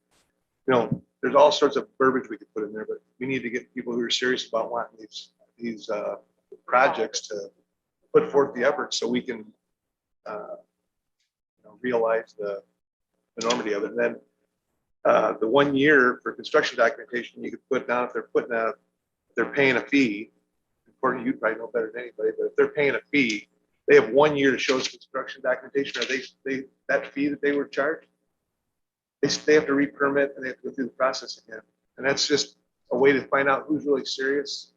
there's all sorts of verbiage we could put in there, but we need to get people who are serious about wanting these projects to put forth the effort so we can realize the enormity of it. And then the 1 year for construction documentation, you could put down if they're paying a fee. Courtney, you probably know better than anybody, but if they're paying a fee, they have 1 year to show us construction documentation. Are they that fee that they were charged? They have to re-permit and they have to go through the process again. And that's just a way to find out who's really serious.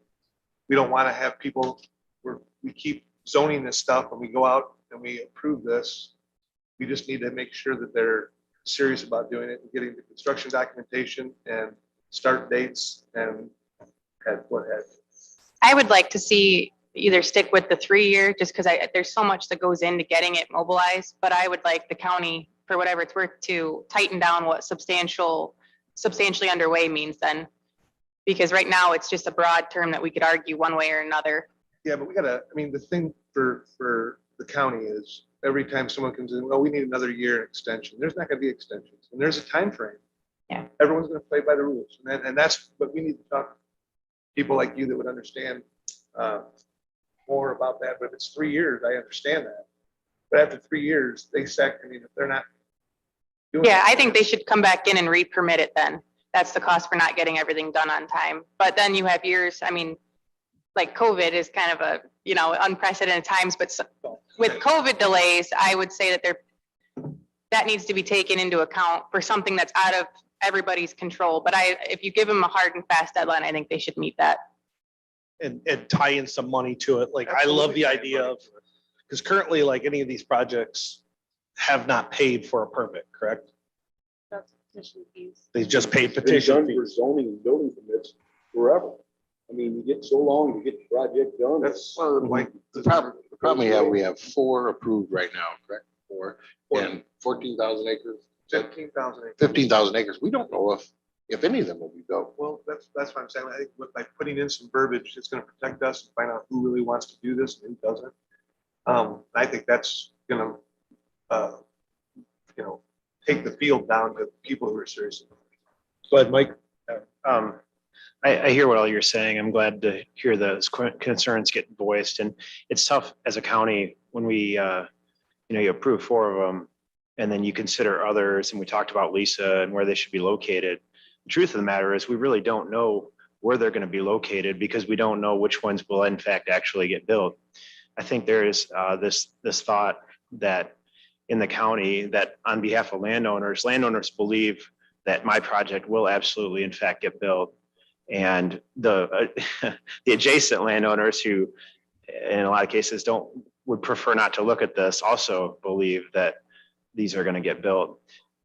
We don't want to have people where we keep zoning this stuff and we go out and we approve this. We just need to make sure that they're serious about doing it and getting the construction documentation and start dates and what have you. I would like to see either stick with the 3 year, just because there's so much that goes into getting it mobilized, but I would like the county, for whatever it's worth, to tighten down what substantially underway means then. Because right now it's just a broad term that we could argue one way or another. Yeah, but the thing for the county is every time someone comes in, well, we need another year extension. There's not gonna be extensions and there's a time frame. Yeah. Everyone's gonna play by the rules. And that's what we need to talk to people like you that would understand more about that. But if it's 3 years, I understand that. But after 3 years, if they're not doing Yeah, it, I think they should come back in and re-permit it then. That's the cost for not getting everything done on time. But then you have years, like COVID is kind of a, unprecedented times, but with COVID delays, I would say that needs to be taken into account for something that's out of everybody's control. But if you give them a hard and fast deadline, I think they should meet that. And tie in some money to it. Like, I love the idea of, because currently, like, any of these projects have not paid for a permit, correct? That's petition fees. They just paid It's been petition done for fees. zoning and building permits forever. You get so long to get the project done. That's one of the like The problem we have 4 approved right now, correct? 4 and 14,000 acres. 15,000 acres. 15,000 acres. We don't know if any of them will be built. Well, that's what I'm saying. I think by putting in some verbiage, it's going to protect us and find out who really wants to do this and who doesn't. I think that's going to, take the field down to people who are serious. Go ahead, Mike. I hear what all you're saying. I'm glad to hear those concerns get voiced, and it's tough as a county when we, you approve 4 of them and then you consider others, and we talked about Lisa and where they should be located. The truth of the matter is we really don't know where they're going to be located because we don't know which ones will in fact actually get built. I think there is this thought that in the county that on behalf of landowners believe that my project will absolutely in fact get built. And the adjacent landowners who in a lot of cases would prefer not to look at this also believe that these are going to get built.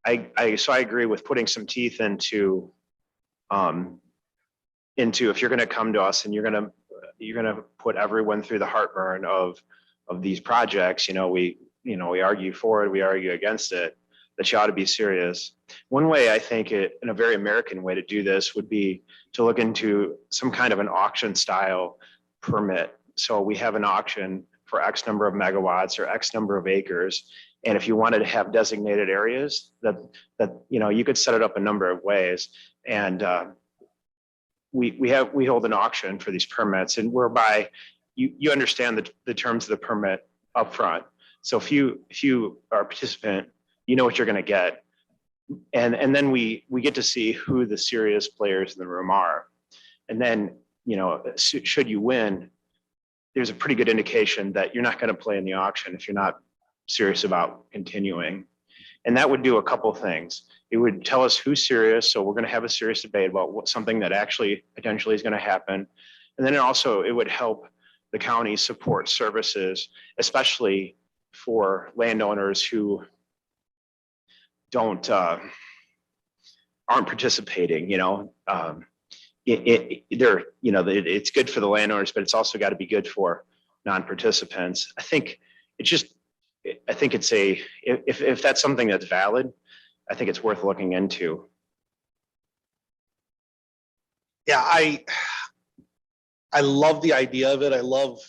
So I agree with putting some teeth into if you're going to come to us and you're going to put everyone through the heartburn of these projects, we argue for it, we argue against it. that you ought to be serious. One way I think in a very American way to do this would be to look into some kind of an auction style permit. So we have an auction for X number of megawatts or X number of acres. And if you wanted to have designated areas that you could set it up a number of ways. And we hold an auction for these permits, and whereby you understand the terms of the permit upfront. So if you are a participant, you know what you're going to get. And then we get to see who the serious players in the room are. And then, should you win, there's a pretty good indication that you're not going to play in the auction if you're not serious about continuing. And that would do a couple things. It would tell us who's serious. So we're going to have a serious debate about something that actually potentially is going to happen. And then it would help the county support services, especially for landowners who aren't participating. It's good for the landowners, but it's also got to be good for non-participants. I think if that's something that's valid, I think it's worth looking into. Yeah, I love the idea of it. I love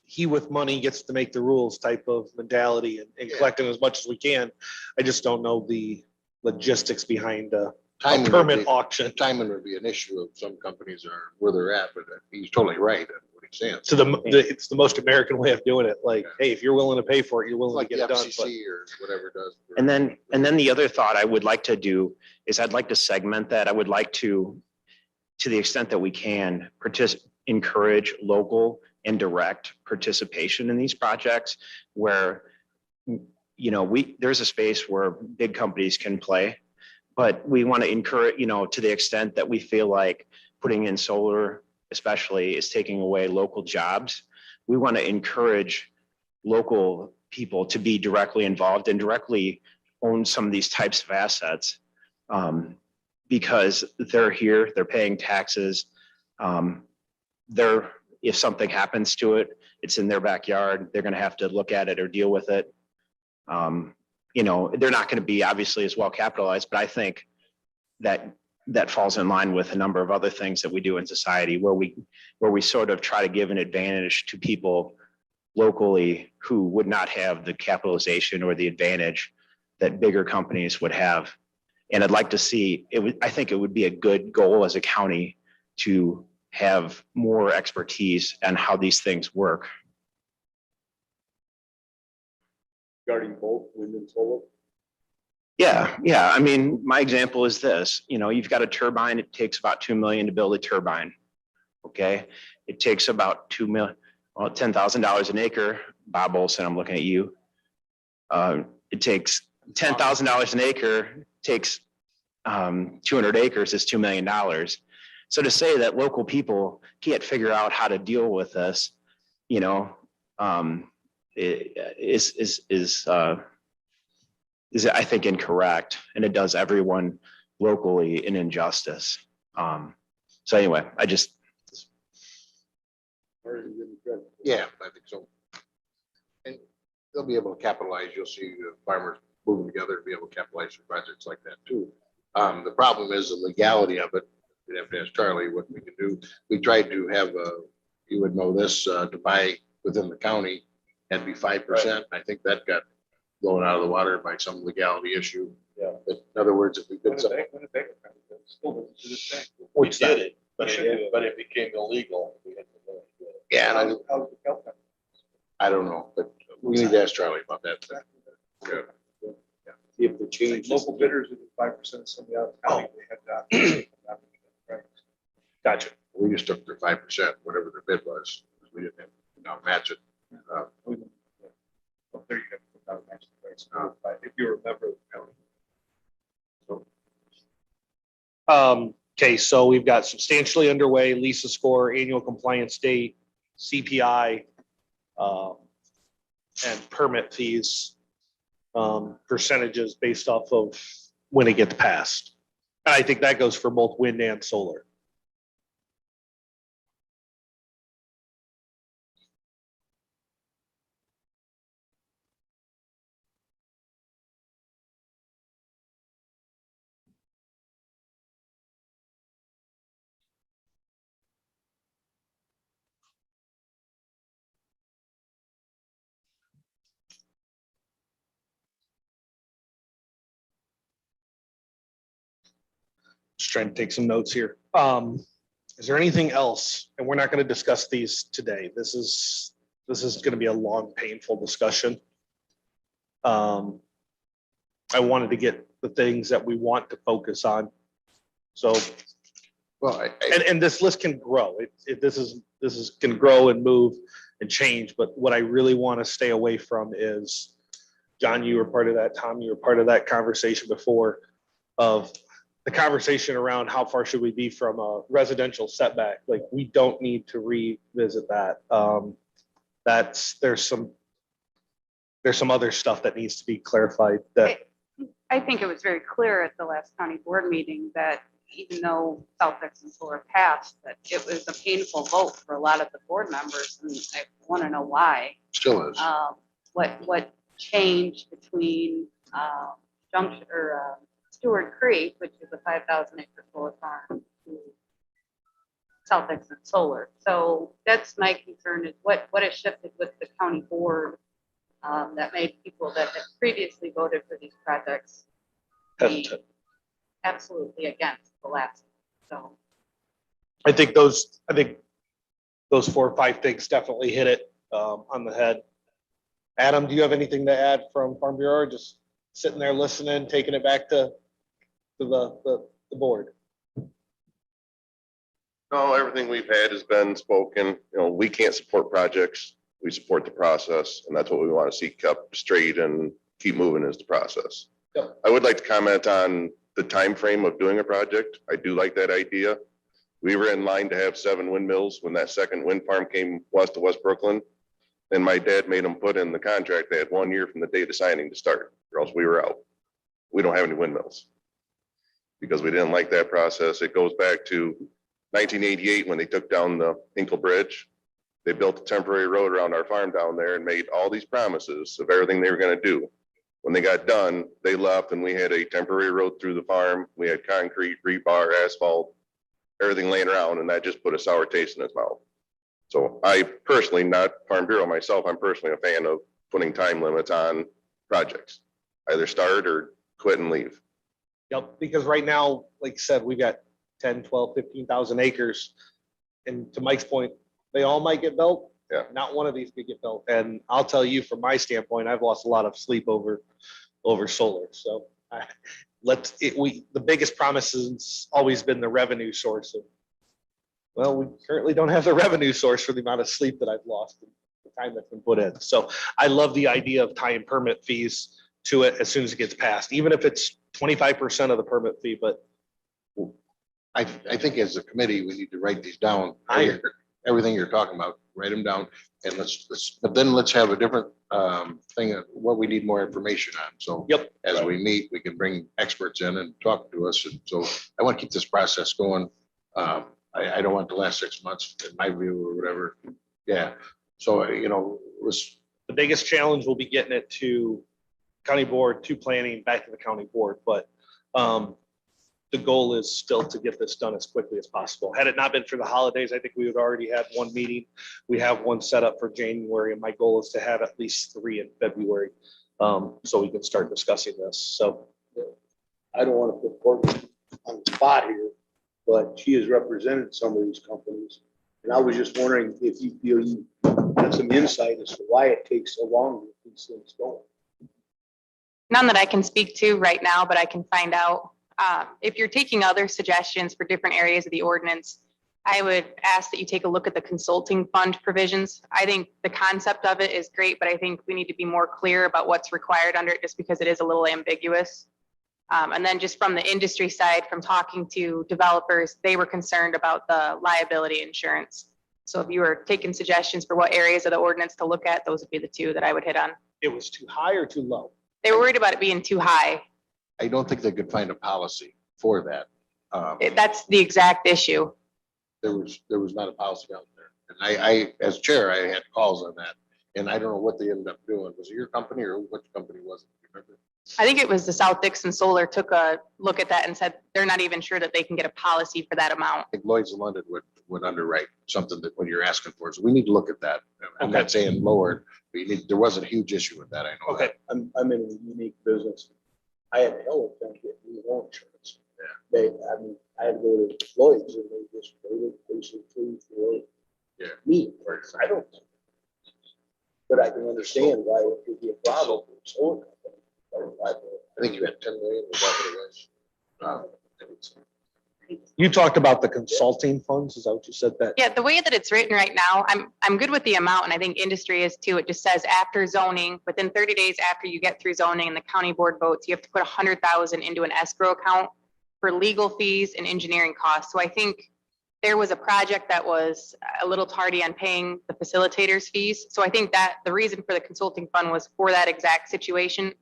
he with money gets to make the rules type of mentality and collecting as much as we can. I just don't know the logistics behind a permit auction. Timing would be an issue of some companies are where they're at, but he's totally right in what he's saying. So it's the most American way of doing it. Like, hey, if you're willing to pay for it, you're willing Like to the get it done. FCC or whatever it does. And then the other thought I would like to do is I'd like to segment that. I would like to the extent that we can, encourage local and direct participation in these projects where, there's a space where big companies can play, but we want to encourage, to the extent that we feel like putting in solar especially is taking away local jobs. We want to encourage local people to be directly involved and directly own some of these types of assets. Because they're here, they're paying taxes. If something happens to it, it's in their backyard. They're going to have to look at it or deal with it. They're not going to be obviously as well capitalized, but I think that falls in line with a number of other things that we do in society where we sort of try to give an advantage to people locally who would not have the capitalization or the advantage that bigger companies would have. And I'd like to see I think it would be a good goal as a county to have more expertise on how these things work. Regarding both wind and solar. Yeah. I mean, my example is this, you've got a turbine. It takes about 2 million to build a turbine. Okay. It takes about $10,000 an acre. Bob Olson, I'm looking at you. It takes $10,000 an acre, takes 200 acres is $2 million. So to say that local people can't figure out how to deal with this, is I think incorrect, and it does everyone locally an injustice. So anyway, Yeah, I think so. And they'll be able to capitalize. You'll see farmers moving together to be able to capitalize for projects like that too. The problem is the legality of it. We'd have to ask Charlie what we can do. We tried to have you would know this, to buy within the county, had to be 5%. I think that got blown out of the water by some legality issue. Yeah. But in other words, if we did something. We did it, but it became illegal. We had to do it. Yeah, and I don't know, but we need to ask Charlie about that. Yeah. If the change. Local bidders would do 5%, somebody out of the county, they had that. Gotcha. We just took their 5%, whatever their bid was. We didn't match it. There you go. If you remember the county. Okay, so we've got substantially underway, Lisa score, annual compliance date, CPI, and permit fees, percentages based off of when it gets passed. And I think that goes for both wind and solar. Just trying to take some notes here. Is there anything else? And we're not going to discuss these today. This is going to be a long, painful discussion. I wanted to get the things that we want to focus on. So, Well, and this list can grow. This is can grow and move and change. But what I really want to stay away from is, John, you were part of that. Tom, you were part of that conversation before, of the conversation around how far should we be from a residential setback. Like, we don't need to revisit that. There's some other stuff that needs to be clarified that. I think it was very clear at the last county board meeting that even though South Texas Solar passed, that it was a painful vote for a lot of the board members, and I want to know why. still is. What changed between Junction or Stewart Creek, which is a 5,000 acre solar farm, to South Texas Solar. So that's my concern, is what has shifted with the county board that made people that had previously voted for these projects be absolutely against the last. So I think those 4 or 5 things definitely hit it on the head. Adam, do you have anything to add from Farm Bureau, or just sitting there listening, taking it back to the board? No, everything we've had has been spoken. You know, we can't support projects. We support the process, and that's what we want to see kept straight and keep moving is the process. Yep. I would like to comment on the time frame of doing a project. I do like that idea. We were in line to have 7 windmills when that second wind farm came west of West Brooklyn. And my dad made them put in the contract. They had 1 year from the date of signing to start, or else we were out. We don't have any windmills because we didn't like that process. It goes back to 1988 when they took down the Hinkle Bridge. They built a temporary road around our farm down there and made all these promises of everything they were going to do. When they got done, they left and we had a temporary road through the farm. We had concrete, rebar, asphalt, everything laying around, and that just put a sour taste in its mouth. So I personally, not Farm Bureau myself, I'm personally a fan of putting time limits on projects. Either start or quit and leave. Yep, because right now, like I said, we got 10, 12, 15,000 acres. And to Mike's point, they all might get built. Yeah. Not one of these could get built. And I'll tell you, from my standpoint, I've lost a lot of sleep over solar. So the biggest promise has always been the revenue source. Well, we currently don't have the revenue source for the amount of sleep that I've lost and the time that's been put in. So I love the idea of tying permit fees to it as soon as it gets passed, even if it's 25% of the permit fee, but I think as a committee, we need to write these down. Everything you're talking about, write them down, and let's have a different thing of what we need more information on. So yep. As we meet, we can bring experts in and talk to us. And so I want to keep this process going. I don't want the last 6 months, in my view, or whatever. Yeah. So, The biggest challenge will be getting it to county board, to planning, back to the county board. But the goal is still to get this done as quickly as possible. Had it not been for the holidays, I think we would already had one meeting. We have one set up for January, and my goal is to have at least 3 in February, so we can start discussing this. So I don't want to put Courtney on the spot here, but she has represented some of these companies. And I was just wondering if you feel you have some insight as to why it takes so long to get these things going. None that I can speak to right now, but I can find out. If you're taking other suggestions for different areas of the ordinance, I would ask that you take a look at the consulting fund provisions. I think the concept of it is great, but I think we need to be more clear about what's required under it, just because it is a little ambiguous. And then just from the industry side, from talking to developers, they were concerned about the liability insurance. So if you were taking suggestions for what areas of the ordinance to look at, those would be the 2 that I would hit on. it was too high or too low? They were worried about it being too high. I don't think they could find a policy for that. That's the exact issue. There was not a policy out there. And I, as chair, I had calls on that. And I don't know what they ended up doing. Was it your company or which company was it? Remember? I think it was the South Dixon Solar took a look at that and said they're not even sure that they can get a policy for that amount. I think Lloyd's of London would underwrite something that what you're asking for. So we need to look at that. I'm not saying lower, but there wasn't a huge issue with that. I know. Okay. I'm in a unique business. I had a hell of a time getting new home insurance. They, I mean, I had to go to Floyd's and they just waited basically for Yeah. me. I don't. But I can understand why it could be a problem for solar company. I think you had 10 million, was that what it was? I think it's- You talked about the consulting funds, is that what you said that? Yeah, the way that it's written right now, I'm good with the amount, and I think industry is too. It just says after zoning, within 30 days after you get through zoning and the county board votes, you have to put 100,000 into an escrow account for legal fees and engineering costs. So I think there was a project that was a little tardy on paying the facilitators fees. So I think that the reason for the consulting fund was for that exact situation.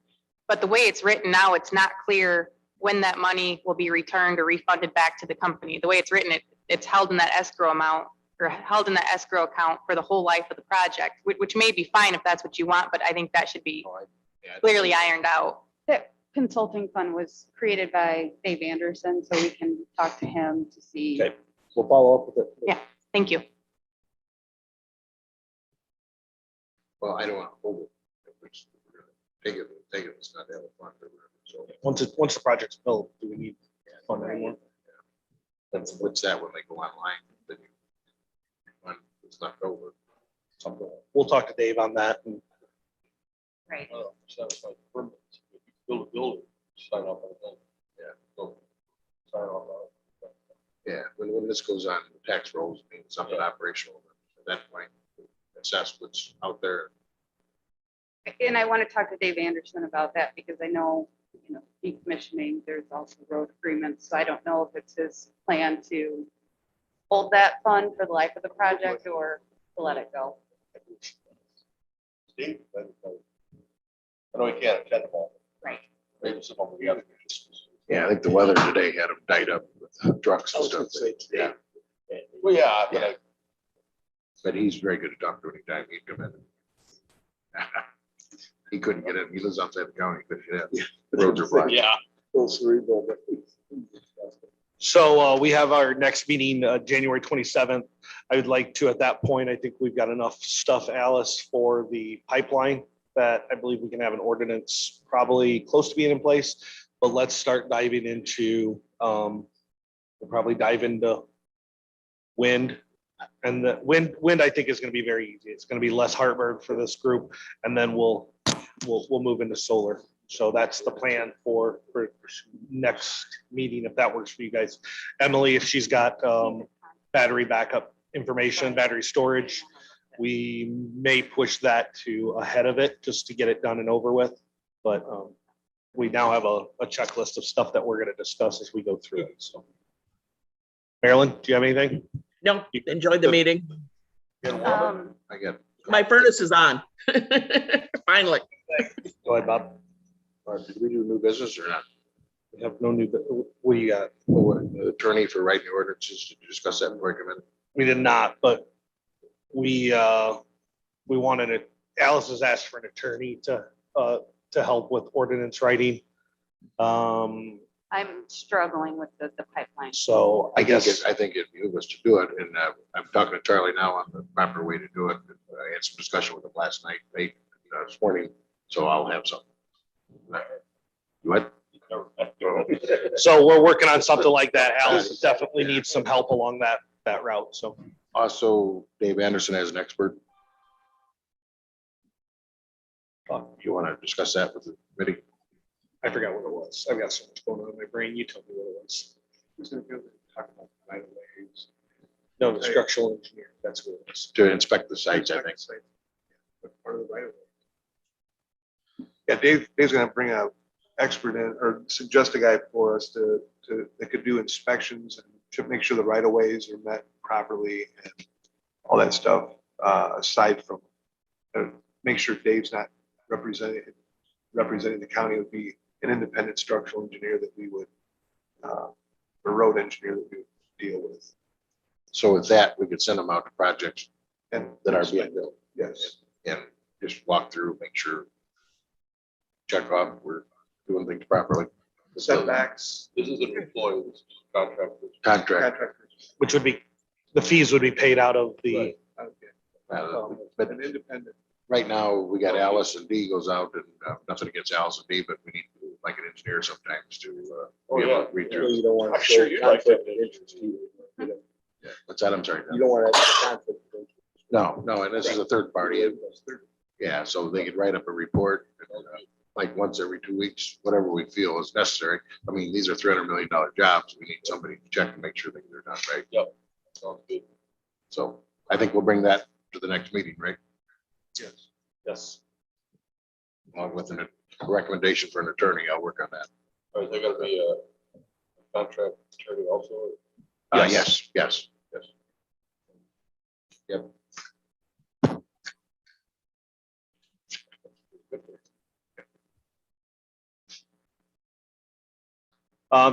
But the way it's written now, it's not clear when that money will be returned or refunded back to the company. The way it's written, it's held in that escrow amount or held in that escrow account for the whole life of the project, which may be fine if that's what you want, but I think that should be yeah, clearly ironed out. That consulting fund was created by Dave Anderson, so we can talk to him to see. Okay. We'll follow up with it. Yeah. Thank you. Well, I don't want to hold it. If we're gonna take it, it's not that fun. So Once the project's built, do we need fund anymore? that's, what's that when they go online? Then you, when it's left over. Something. We'll talk to Dave on that. And Right. Sounds like permits. If you build a building, sign off on it. Yeah. So, sign off on it. Yeah, when this goes on the tax rolls, I mean, something operational, at that point, assess what's out there. And I want to talk to Dave Anderson about that because I know, decommissioning, there's also road agreements. So I don't know if it's his plan to hold that fund for the life of the project or to let it go. Steve, I know you can't attend them all. Right. Maybe some of them together. Yeah, I think the weather today had them tied up with trucks I and was gonna stuff. say today. Yeah, Well, yeah, but Yeah. but he's very good at talking to anytime he'd come in. He couldn't get in. He lives outside the county, couldn't get in. Roads are blocked. yeah. Full cerebral, but- so we have our next meeting, January 27th. I would like to, at that point, I think we've got enough stuff, Alice, for the pipeline that I believe we can have an ordinance probably close to being in place. But let's start diving into, we'll probably dive into wind. And the wind, I think is going to be very easy. It's going to be less heartburn for this group. And then we'll move into solar. So that's the plan for next meeting, if that works for you guys. Emily, if she's got battery backup information, battery storage, we may push that to ahead of it just to get it done and over with. But we now have a checklist of stuff that we're going to discuss as we go through it. So, Marilyn, do you have anything? No, enjoyed the meeting. Um, I get. My furnace is on. Finally. Go ahead, Bob. Did we do new business or not? We have no new, what do you got? The attorney for writing the ordinances, did you discuss that before I come in? We did not, but we wanted it, Alice has asked for an attorney to help with ordinance writing. I'm struggling with the pipeline. So I guess, I think it behooves us to do it, and I'm talking to Charlie now on the proper way to do it. I had some discussion with him last night, late this morning, so I'll have some. What? so we're working on something like that. Alice definitely needs some help along that route, so. Also, Dave Anderson as an expert. You want to discuss that with the committee? I forgot what it was. I've got so much going on in my brain. You tell me what it was. Who's gonna go talk about right of ways? No, the structural engineer, that's what it was. To inspect the sites, I think. But part of the right of way. Yeah, Dave's gonna bring a expert in or suggest a guy for us that could do inspections and to make sure the right of ways are met properly and all that stuff, aside from make sure Dave's not representing the county. Would be an independent structural engineer that we would, a road engineer that we would deal with. So with that, we could send them out to projects And that are being built yes, and just walk through, make sure, check off, we're doing things properly. setbacks, This is an employee, this is contractors. Contract. contractors, Which would be, the fees would be paid out of the, okay, But an independent. right now, we got Alice and D goes out and nothing against Alice and D, but we need like an engineer sometimes to. Oh, be able yeah. to read So through. you don't want I'm to sure show you'd like conflict that. of interest either. Yeah, what's that? I'm sorry. You don't want to have a conflict of interest. No, and this is a third party. Yeah, so they could write up a report, like once every 2 weeks, whatever we feel is necessary. I mean, these are $300 million jobs. We need somebody to check and make sure things are done right. Sounds good. So I think we'll bring that to the next meeting, right? Yes. Yes. Along with a recommendation for an attorney. I'll work on that. Are they gonna be a contract attorney also? Yes, yes. Yep.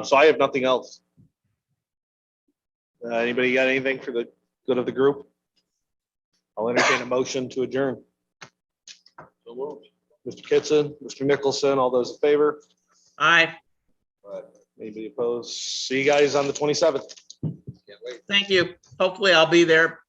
So I have nothing else. Anybody got anything for the good of the group? I'll entertain a motion to adjourn. So moved. Mr. Kitson, Mr. Nicholson, all those in favor? Aye, Anybody opposed? See you guys on the 27th. Can't wait. thank you. Hopefully I'll be there